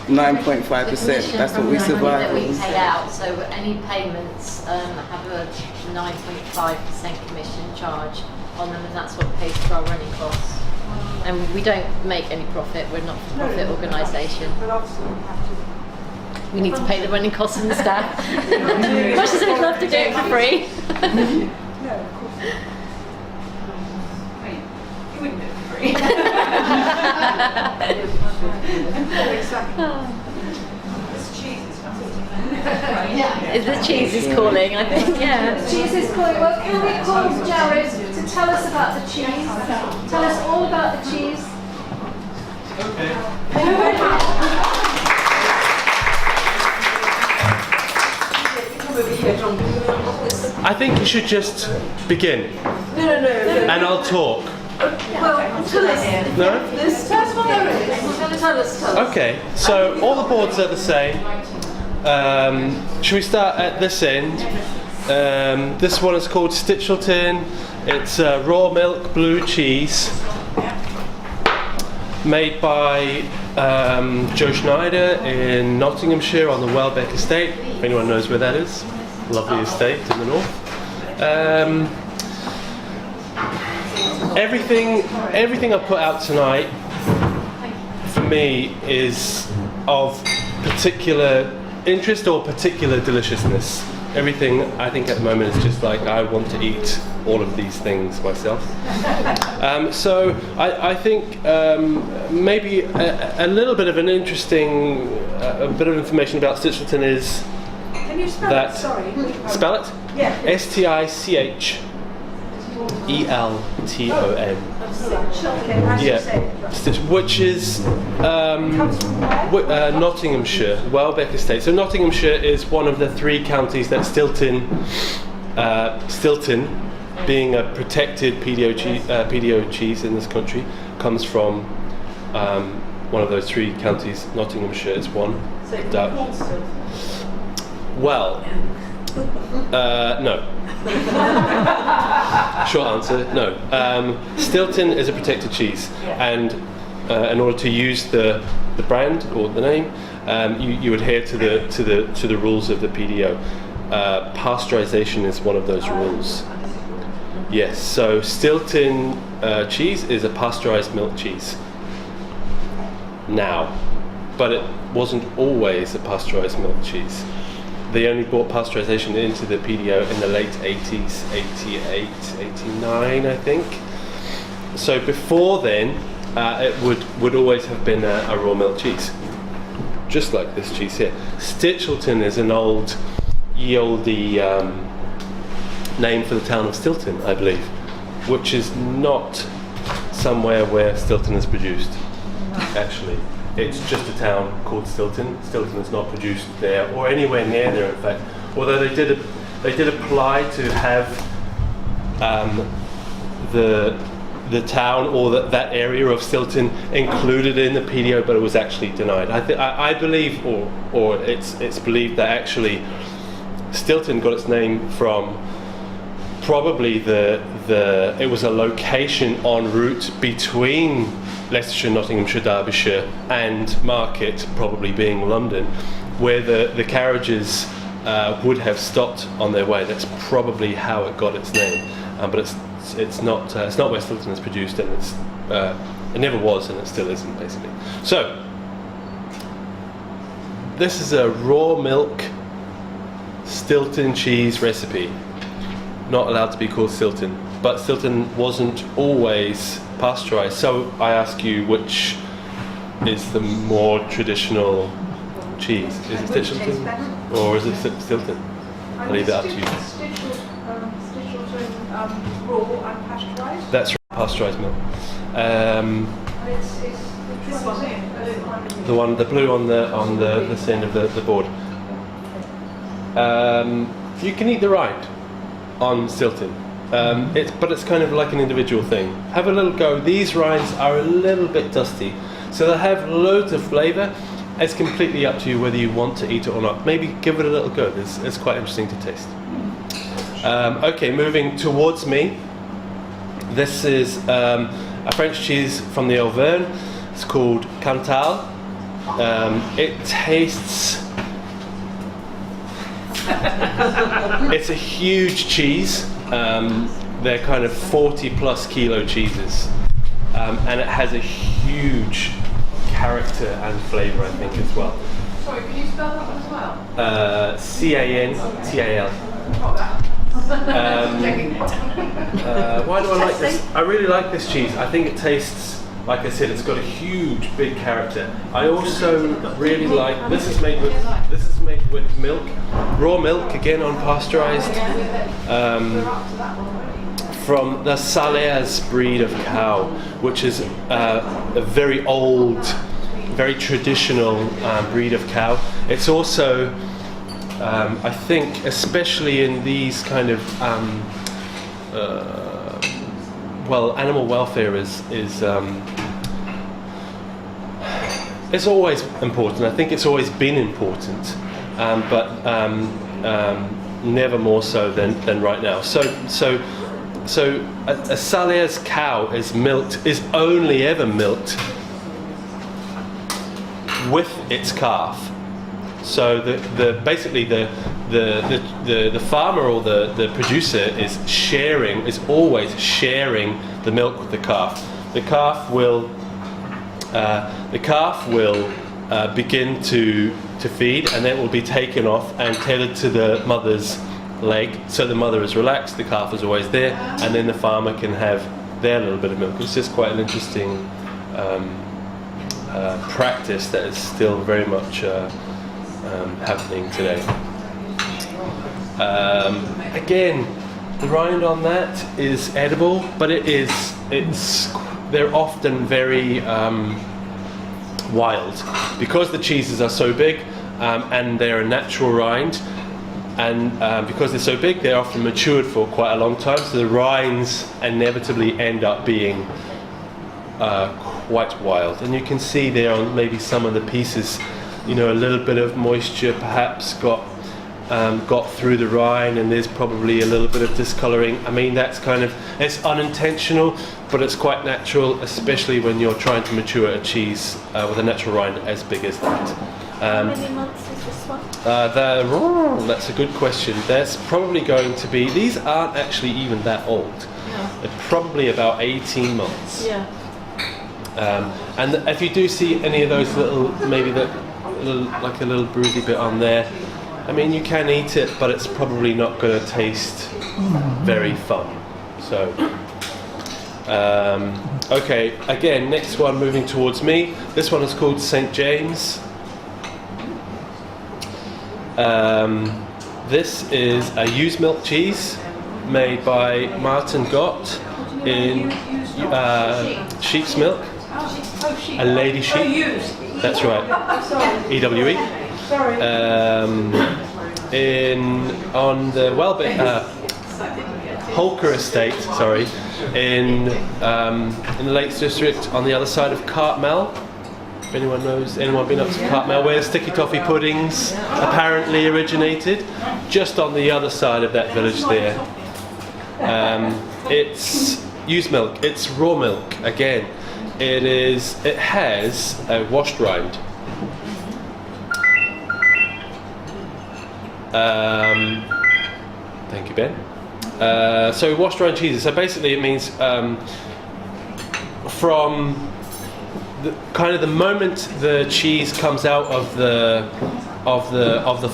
9.5%, that's what we survive That we on. pay out, so any payments have a 9.5% commission charge on them, and that's what pays for our running costs. And we don't make any profit, we're not a profit organisation. But obviously you have to. We need to pay the running costs and the staff. As much as we'd love to do it for free. No, of course not. You wouldn't do it for free. Exactly. This cheese is The cheese is calling, I think, yeah. Cheese is calling. Well, can we call Jared to tell us about the cheese? Tell us all about the cheese. Okay. get on doing this? I think you should just begin, No. and I'll talk. Well, tell us. No? Tell us what there is. Tell us. Okay, so all the boards are the same. Should we start at this end? This one is called Stitchelton. It's raw milk blue cheese made by Joe Schneider in Nottinghamshire on the Welbeck estate. If anyone knows where that is, lovely estate in the north. Everything I put out tonight for me is of particular interest or particular deliciousness. Everything I think at the moment is just like I want to eat all of these things myself. So I think maybe a little bit of an interesting a bit of information about Stitchelton is Can you spell that it? Sorry. spell it Yeah. STICHELTON. Okay, Yeah, which is Nottinghamshire, Welbeck estate. So Nottinghamshire is one of the 3 counties that Stilton, being a protected PDO cheese in this country, comes from. One of those 3 counties. Nottinghamshire is one. Well, no. Short answer, no. Stilton is a protected cheese, and in order to use the brand or the name, you adhere to the rules of the PDO. Pasteurization is one of those rules. Yes, so Stilton cheese is a pasteurized milk cheese now, but it wasn't always a pasteurized milk cheese. They only brought pasteurization into the PDO in the late 80s, 88, 89, I think. So before then, it would always have been a raw milk cheese, just like this cheese here. Stitchelton is an ye olde name for the town of Stilton, I believe, which is not somewhere where Stilton is produced, actually. It's just a town called Stilton. Stilton is not produced there or anywhere near there, in fact. Although they did apply to have the town or that area of Stilton included in the PDO, but it was actually denied. I believe, or it's believed that actually Stilton got its name from probably it was a location en route between Leicestershire, Nottinghamshire, Derbyshire and Market, probably being London, where the carriages would have stopped on their way. That's probably how it got its name, but it's not where Stilton is produced, and it never was, and it still isn't, basically. So this is a raw milk Stilton cheese recipe. Not allowed to be called Stilton, but Stilton wasn't always pasteurized. So I ask you, which is the more traditional cheese? Is it Stitchelton or is it Stilton? I'll leave it up to you. Stitchelton raw and pasteurised. That's right, pasteurized milk. It's The blue on the this end of the board. You can eat the rind on Stilton. But it's kind of like an individual thing. Have a little go. These rinds are a little bit dusty, so they'll have loads of flavour. It's completely up to you whether you want to eat it or not. Maybe give it a little go. It's quite interesting to taste. Okay, moving towards me. This is a French cheese from the Auvergne. It's called Cantal. It tastes... It's a huge cheese. They're kind of 40 plus kilo cheeses, and it has a huge character and flavour, I think, as well. Sorry, can you spell that one as well? Cantal. Why do I like this? I really like this cheese. I think it tastes, like I said, it's got a huge, big character. I also really like, this is made with milk, raw milk, again unpasteurized, from the Salaires breed of cow, which is a very old, very traditional breed of cow. It's also I think, especially in these kind of animal welfare is it's always important. I think it's always been important, but never more so than right now. So a Salers cow is only ever milked with its calf. So basically the farmer or the producer is always sharing the milk with the calf. The calf will begin to feed, and then it will be taken off and tethered to the mother's leg. So the mother is relaxed, the calf is always there, and then the farmer can have their little bit of milk. It's just quite an interesting practice that is still very much happening today. Again, the rind on that is edible, but they're often very wild because the cheeses are so big and they're a natural rind, and because they're so big, they're often matured for quite a long time, so the rinds inevitably end up being quite wild. And you can see there on maybe some of the pieces, a little bit of moisture perhaps got through the rind, and there's probably a little bit of discolouring. I mean, it's unintentional, but it's quite natural, especially when you're trying to mature a cheese with a natural rind as big as that. How many months is this one? That's a good question. That's probably going to be, these aren't actually even that old. No. They're probably about 18 months. Yeah. And if you do see any of those like a little bruisey bit on there, I mean, you can eat it, but it's probably not going to taste very fun. So, okay, again, next one moving towards me. This one is called St. James. This is a used milk cheese made by Martin Gott in sheep's milk. A lady sheep. That's right. EWE. On the Holker estate, in the Lakes District on the other side of Cartmel. If anyone been up to Cartmel, where sticky toffee puddings apparently originated, just on the other side of that village there. It's used milk, it's raw milk again. It has a washed rind. Thank you, Ben. So washed rind cheeses. So basically, it means from the moment the cheese comes out of the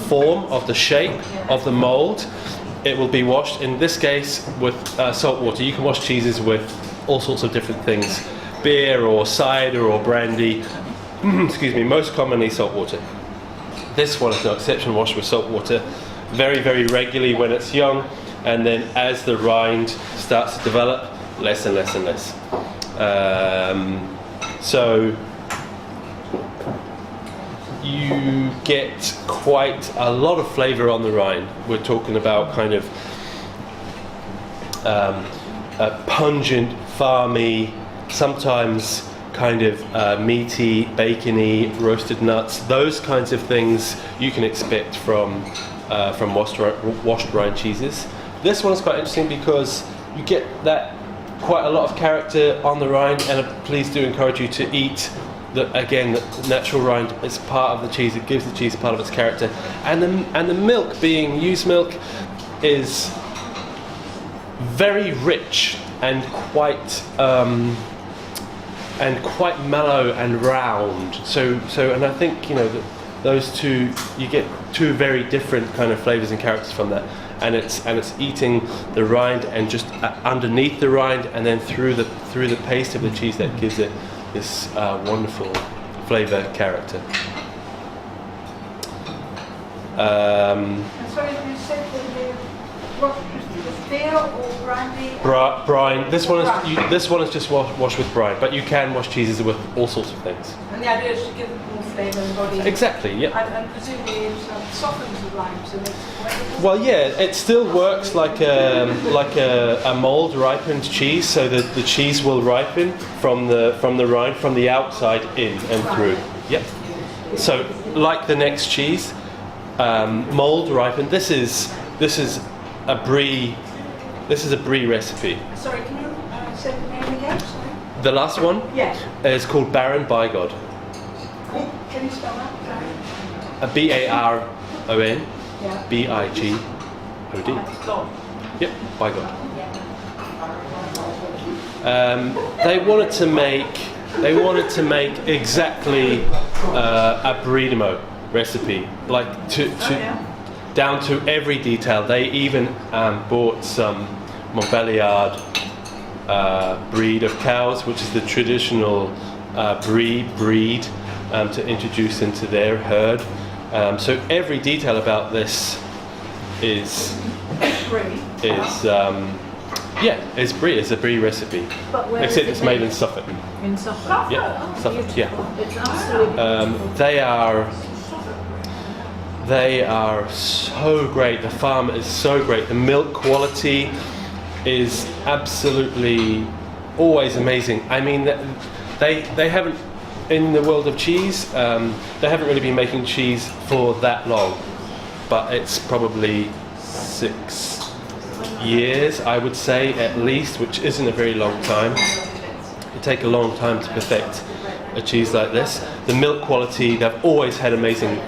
form, of the shape, of the mold, it will be washed. In this case, with salt water. You can wash cheeses with all sorts of different things: beer or cider or brandy. Excuse me. Most commonly, salt water. This one is no exception, washed with salt water very, very regularly when it's young, and then as the rind starts to develop, less and less and less. So you get quite a lot of flavour on the rind. We're talking about kind of a pungent, farmy, sometimes kind of meaty, bacony, roasted nuts, those kinds of things you can expect from washed rind cheeses. This one is quite interesting because you get that quite a lot of character on the rind, and please do encourage you to eat the natural rind is part of the cheese. It gives the cheese part of its character, and the milk, being used milk, is very rich and quite mellow and round. So and I think that those two, you get two very different kind of flavours and characters from that, and it's eating the rind and just underneath the rind and then through the paste of the cheese that gives it this wonderful flavour character. Sorry, you said that beer or brandy? Brine. This one is just washed with brine, but you can wash cheeses with all sorts of things. And the idea is to give them more flavour. flavour in the body. Exactly, yeah. And presumably it softens the rind to make it. Well, yeah, it still works like a mold ripened cheese, so that the cheese will ripen from the rind, from the outside in and through. Yep. So, like the next cheese, mold ripened. This is a brie. This is a brie recipe. Sorry, can you say the name again? Sorry. The last one is called Baron Bigod. Can you spell that? A Baron Yeah. Bigod. Yep, Bigod. They wanted to make exactly a brie de meaux recipe, like down to every detail. They even bought some Montbéliard breed of cows, which is the traditional breed to introduce into their herd. So every detail about this is brie. It's a brie recipe. Except it's made in Suffolk. In Suffolk? Yeah, Suffolk. Yeah. It's absolutely They are so great. The farm is so great. The milk quality is absolutely always amazing. I mean, they haven't, in the world of cheese, they haven't really been making cheese for that long, but it's probably 6 years, I would say, at least, which isn't a very long time. It takes a long time to perfect a cheese like this. The milk quality, they've always had amazing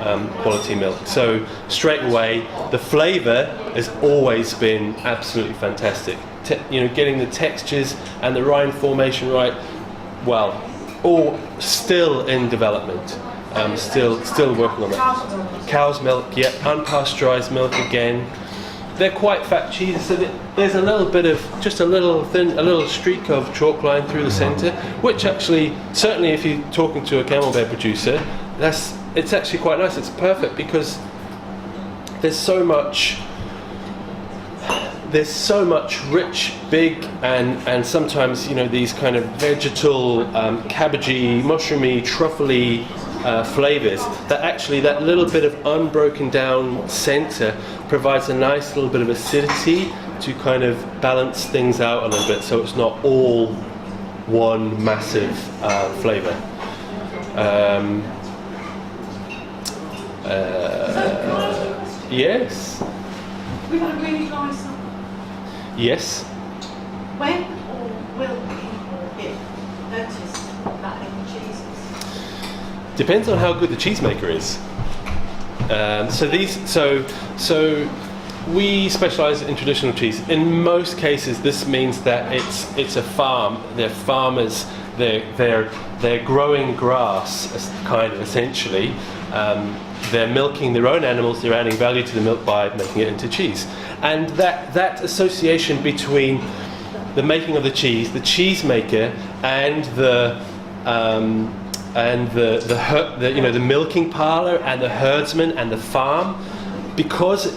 quality milk. So straight away, the flavour has always been absolutely fantastic. Getting the textures and the rind formation right, well, all still in development. Still working on that. Cow's milk, yeah, unpasteurised milk again. They're quite fat cheeses, so there's a little bit of, just a little streak of chalk line through the centre, which actually, certainly if you're talking to a camembert producer, it's actually quite nice. It's perfect because there's so much rich, big, and sometimes these kind of vegetal, cabbagey, mushroomy, truffly flavours, that actually that little bit of unbroken down centre provides a nice little bit of acidity to kind of balance things out a little bit, so it's not all one massive flavour. Yes. We've had a really dry summer. Yes. When or will people notice that in the cheeses? Depends on how good the cheesemaker is. So we specialise in traditional cheese. In most cases, this means that it's a farm. They're farmers. They're growing grass, kind of essentially. They're milking their own animals. They're adding value to the milk by making it into cheese. And that association between the making of the cheesemaker, and the milking parlour and the herdsman and the farm, because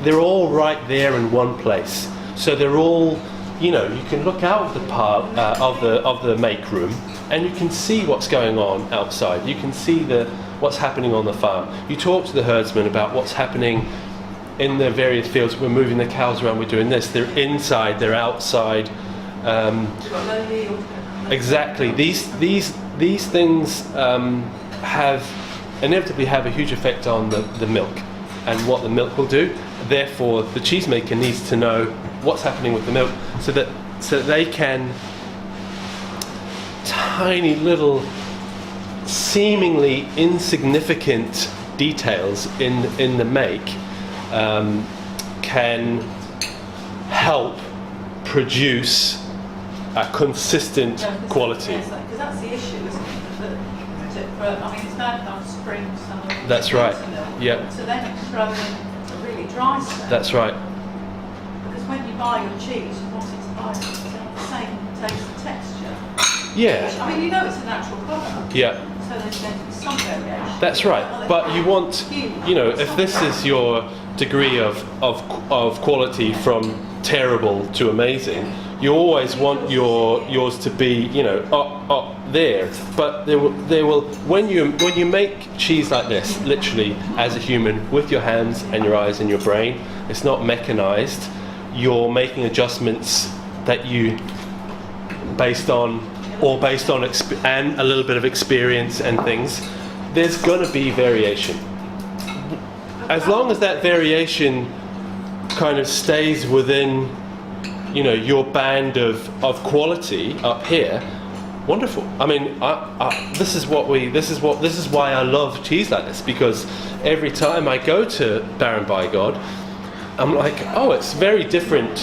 they're all right there in one place. So they're all, you can look out the part of the make room, and you can see what's going on outside. You can see what's happening on the farm. You talk to the herdsman about what's happening in the various fields. We're moving the cows around. We're doing this. They're inside. They're outside. Exactly. These things inevitably have a huge effect on the milk and what the milk will do. Therefore, the cheesemaker needs to know what's happening with the milk, so that they can tiny little, seemingly insignificant details in the make can help produce a consistent quality. Yes, because that's the issue, isn't it? It's bad enough spring, summer. That's right. Yeah. So then you throw in a really dry stuff. That's right. Because when you buy your cheese, you want it to buy the same taste and texture. Yeah. Which, it's a natural product. Yeah. So there's some variation. That's right. But you want, if this is your degree of quality from terrible to amazing, you always want yours to be, there, but they will when you make cheese like this, literally as a human, with your hands and your eyes and your brain, it's not mechanized. You're making adjustments that you based on and a little bit of experience and things. There's going to be variation. As long as that variation kind of stays within, your band of quality up here, wonderful. I mean, this is why I love cheese like this, because every time I go to Baron by God, I'm like, oh, it's very different.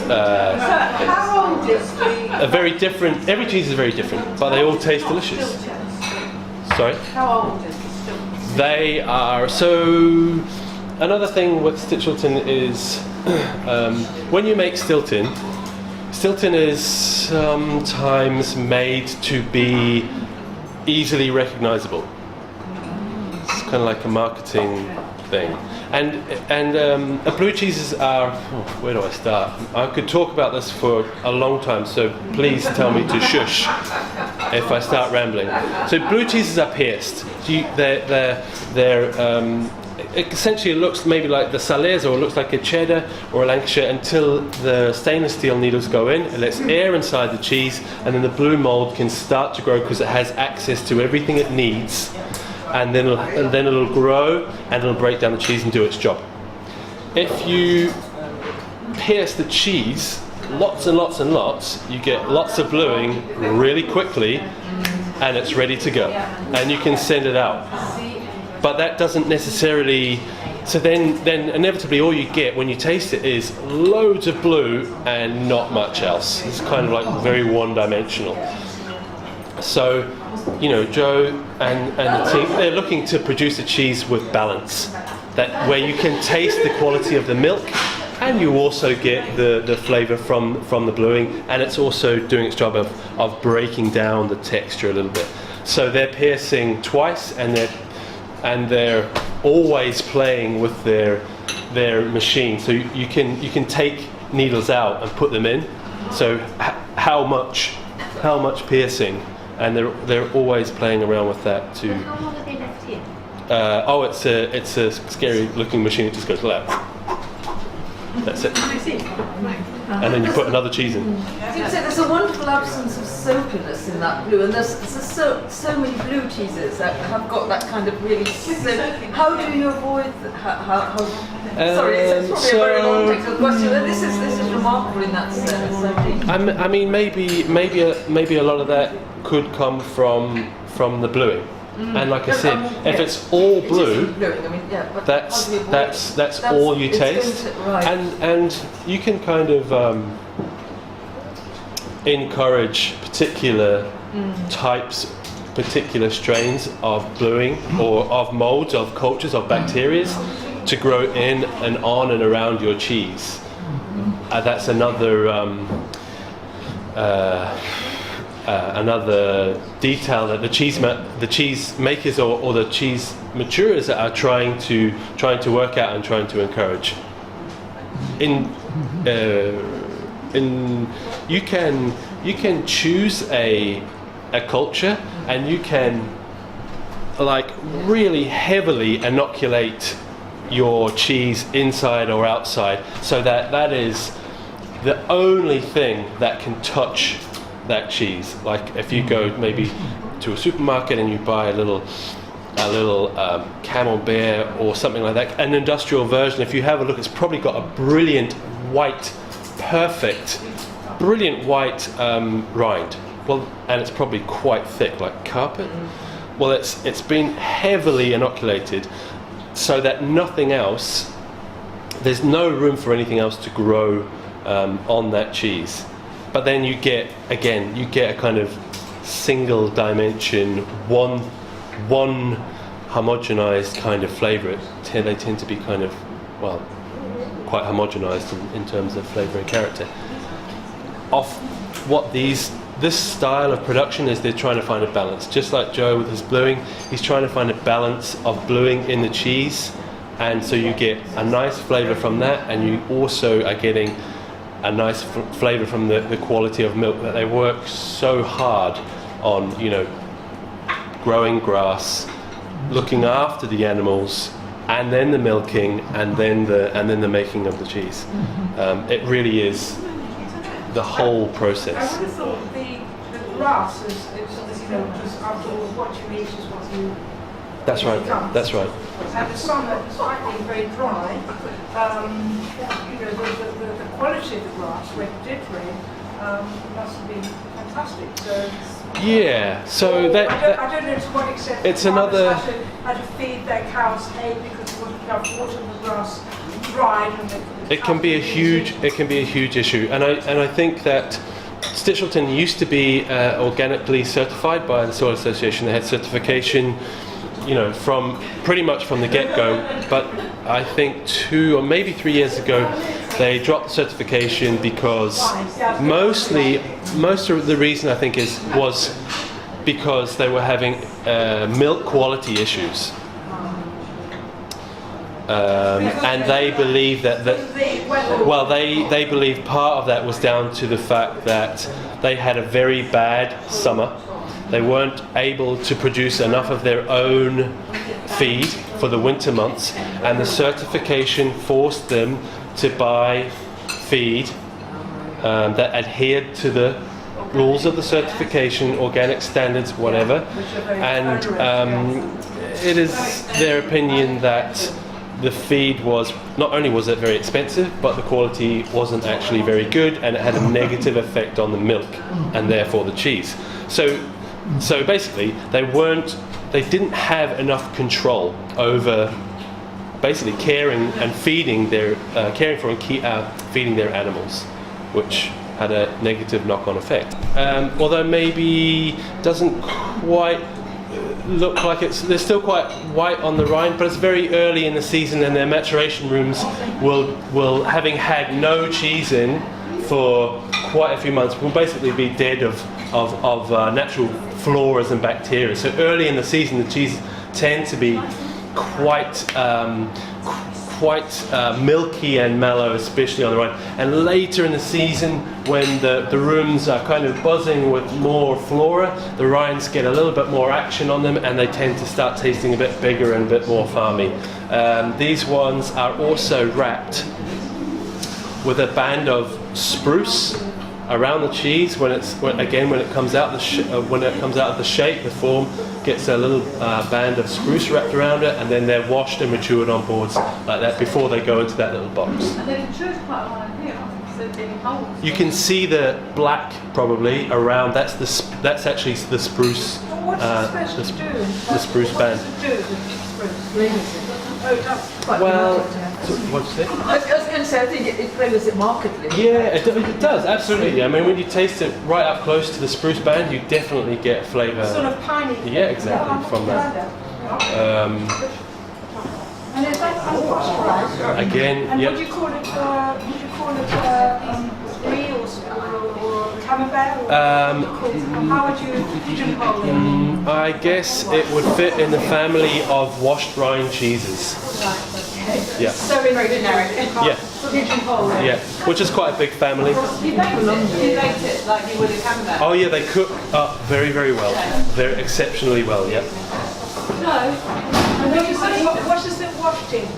How old is Every cheese is very different, but they all taste delicious. Sorry? How old is the Stilton? They are, so another thing with Stilton is when you make Stilton is sometimes made to be easily recognizable. It's kind of like a marketing thing. And blue cheeses are, where do I start? I could talk about this for a long time, so please tell me to shush if I start rambling. So blue cheeses are pierced. It essentially looks maybe like the Salaise, or it looks like a cheddar or a Lancashire, until the stainless steel needles go in. It lets air inside the cheese, and then the blue mould can start to grow because it has access to everything it needs. And then it'll grow and it'll break down the cheese and do its job. If you pierce the cheese lots and lots and lots, you get lots of bluing really quickly, and it's ready to go, and you can send it out. But that doesn't necessarily. So then inevitably all you get when you taste it is loads of blue and not much else. It's kind of like very one-dimensional. So, Joe and the team, they're looking to produce a cheese with balance, that where you can taste the quality of the milk, and you also get the flavour from the bluing, and it's also doing its job of breaking down the texture a little bit. So they're piercing twice, and they're always playing with their machine. So you can take needles out and put them in. So how much piercing? And they're always playing around with that too. How long are they left here? It's a scary looking machine. It just goes left. That's it. And then you put another cheese in. So there's a wonderful absence of soapiness in that blue, and there's so many blue cheeses that have got that kind of really. How do you avoid? Sorry, it's probably a very long technical question. This is remarkable in that sense. I mean, maybe a lot of that could come from the bluing. And like I said, if it's all blue, that's all you taste. Right. And you can kind of encourage particular types, particular strains of bluing, or of molds, of cultures, of bacteria to grow in and on and around your cheese. That's another another detail that the cheese makers or the cheese maturers are trying to work out and trying to encourage. You can choose a culture, and you can like really heavily inoculate your cheese inside or outside, so that is the only thing that can touch that cheese. Like if you go maybe to a supermarket and you buy a little camembert or something like that, an industrial version, if you have a look, it's probably got a brilliant white rind. Well, and it's probably quite thick, like carpet. Well, it's been heavily inoculated so that nothing else, there's no room for anything else to grow on that cheese. But then you get a kind of single dimension, one homogenized kind of flavour. They tend to be kind of, well, quite homogenized in terms of flavour and character. What this style of production is, they're trying to find a balance. Just like Joe with his bluing, he's trying to find a balance of bluing in the cheese, and so you get a nice flavour from that, and you also are getting a nice flavour from the quality of milk that they work so hard on growing grass, looking after the animals, and then the milking, and then the making of the cheese. It really is the whole I process. would have thought the grass is because after all, what you eat is what you That's right. become. That's right. And the summer, despite being very dry, the quality of the grass when it did rain must have been fantastic. So Yeah. So that I don't know to what extent it's farmers another- had to feed their cows hay because there wasn't enough water and the grass dried and it can be a huge issue, and I think that Stichelton used to be organically certified by the Soil Association. They had certification, from pretty much from the get-go. But I think 2 or maybe 3 years ago, they dropped the certification because most of the reason I think was because they were having milk quality issues. And they believe that they believe part of that was down to the fact that they had a very bad summer. They weren't able to produce enough of their own feed for the winter months, and the certification forced them to buy feed that adhered to the rules of the certification, organic standards, whatever. And it is their opinion that the feed was, not only was it very expensive, but the quality wasn't actually very good, and it had a negative effect on the milk and therefore the cheese. So basically they didn't have enough control over basically caring for and feeding their animals, which had a negative knock-on effect. Although maybe doesn't quite look like they're still quite white on the rind, but it's very early in the season, and their maturation rooms will having had no cheese in for quite a few months, will basically be dead of natural floras and bacteria. So early in the season, the cheese tend to be quite milky and mellow, especially on the rind. And later in the season, when the rooms are kind of buzzing with more flora, the rinds get a little bit more action on them, and they tend to start tasting a bit bigger and a bit more farmy. These ones are also wrapped with a band of spruce around the cheese. When it comes out of the shape, the form gets a little band of spruce wrapped around it, and then they're washed and matured on boards like that before they go into that little box. And they've matured quite a while here, because they've been in holes. You can see the black probably around. That's actually the spruce. What's it supposed to do? The spruce band. What's it do with the spruce? Oh, it does. Well, what's it? I was going to say, I think it flavours it markedly. Yeah, it does, absolutely. I mean, when you taste it right up close to the spruce band, you definitely get flavour. Sort of piney. Yeah, exactly, from that. And is that unwashed rice? Again, And yep. would you call it brie or camembert? Or how would you pigeonhole it? I guess it would fit in the family of washed rind cheeses. Yeah. So very generic. Yeah. Pigeonhole it. Yeah, which is quite a big family. You baked it like you would a camembert. Oh yeah, they cook up very, very well. They're exceptionally well, yeah. And what is it washed in?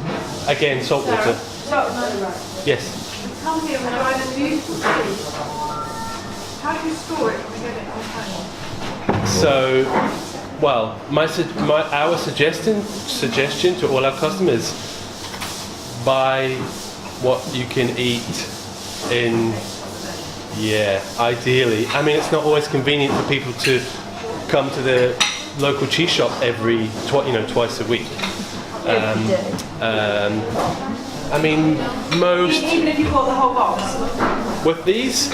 Again, salt water. Salt, right. Yes. Come here and find a beautiful cheese. How do you store it when you get it on time? So, well, our suggestion to all our customers: buy what you can eat in. Yeah, ideally. I mean, it's not always convenient for people to come to the local cheese shop twice a week. I mean, most. Even if you bought the whole box. With these,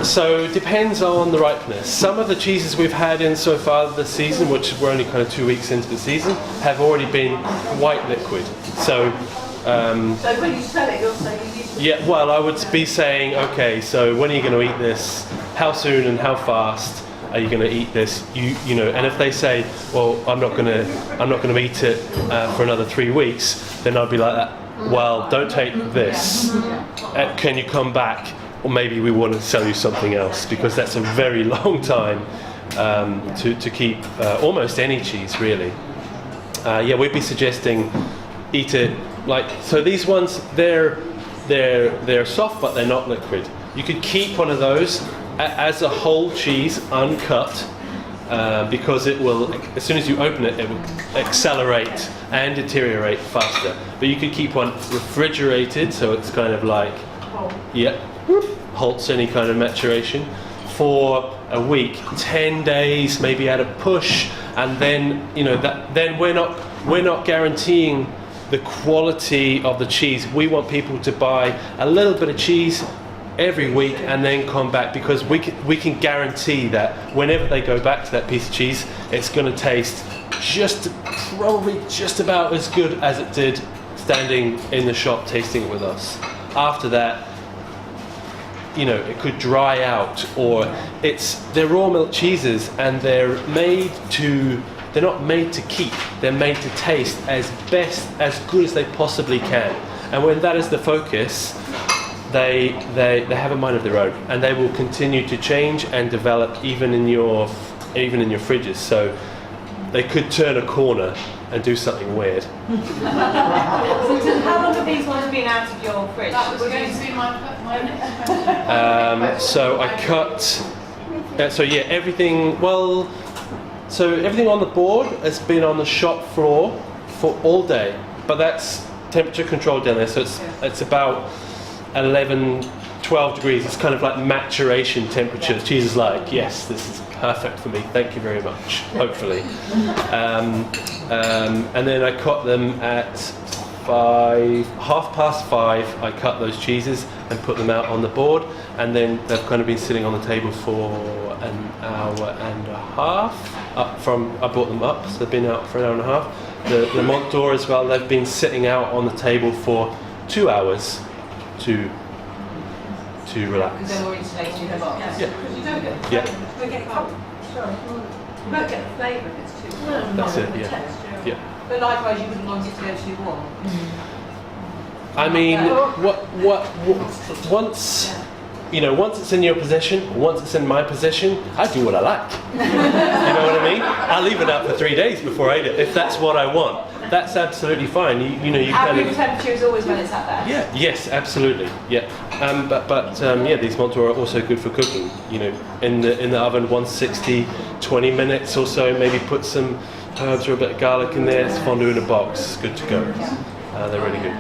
so it depends on the ripeness. Some of the cheeses we've had in so far this season, which we're only kind of 2 weeks into the season, have already been quite liquid. So when you sell it, you'll say you use it. yeah, well, I would be saying, okay, so when are you going to eat this? How soon and how fast are you going to eat this? You know, and if they say, well, I'm not going to eat it for another 3 weeks, then I'd be like that. Well, don't take this. Can you come back or maybe we want to sell you something else, because that's a very long time to keep almost any cheese, really. Yeah, we'd be suggesting eat it like so. These ones, they're soft, but they're not liquid. You could keep one of those as a whole cheese, uncut, because it will, as soon as you open it, it will accelerate and deteriorate faster. But you could keep one refrigerated, so it's kind of like, halts any kind of maturation, for a week, 10 days, maybe at a push, and then then we're not guaranteeing the quality of the cheese. We want people to buy a little bit of cheese every week and then come back, because we can guarantee that whenever they go back to that piece of cheese, it's going to taste probably just about as good as it did standing in the shop tasting it with us. After that, it could dry out, or they're raw milk cheeses, and they're not made to keep. They're made to taste as good as they possibly can. And when that is the focus, they have a mind of their own, and they will continue to change and develop even in your fridges. So they could turn a corner and do something weird. So how long have these ones been out of your fridge? That was going to be my next question. So I cut. Everything. Well, so everything on the board has been on the shop floor for all day, but that's temperature controlled down there. So it's about 11, 12 degrees. It's kind of like maturation temperature. The cheese is like, yes, this is perfect for me. Thank you very much. Hopefully, and then I cut them at 5:30. I cut those cheeses and put them out on the board, and then they've kind of been sitting on the table for an hour and a half. I brought them up, so they've been out for an hour and a half. The Mont d'Or as well, they've been sitting out on the table for 2 hours to relax. Because they're more insulated in the box. Yeah. Because you don't get Yeah. you won't get the flavour if it's too warm. That's it, The yeah. texture. Yeah. But likewise, you wouldn't want it to go too warm. I mean, once it's in your possession, once it's in my possession, I do what I like. You know what I mean? I'll leave it out for 3 days before I eat it, if that's what I want. That's absolutely fine. You Our kind room of. temperature is always when it's at best. Yeah. Yes. Absolutely. Yeah. These Mont d'Or are also good for cooking. In the oven, 160, 20 minutes or so. Maybe put some herbs or a bit of garlic in there. It's fondue in a box. It's good to go. They're really good.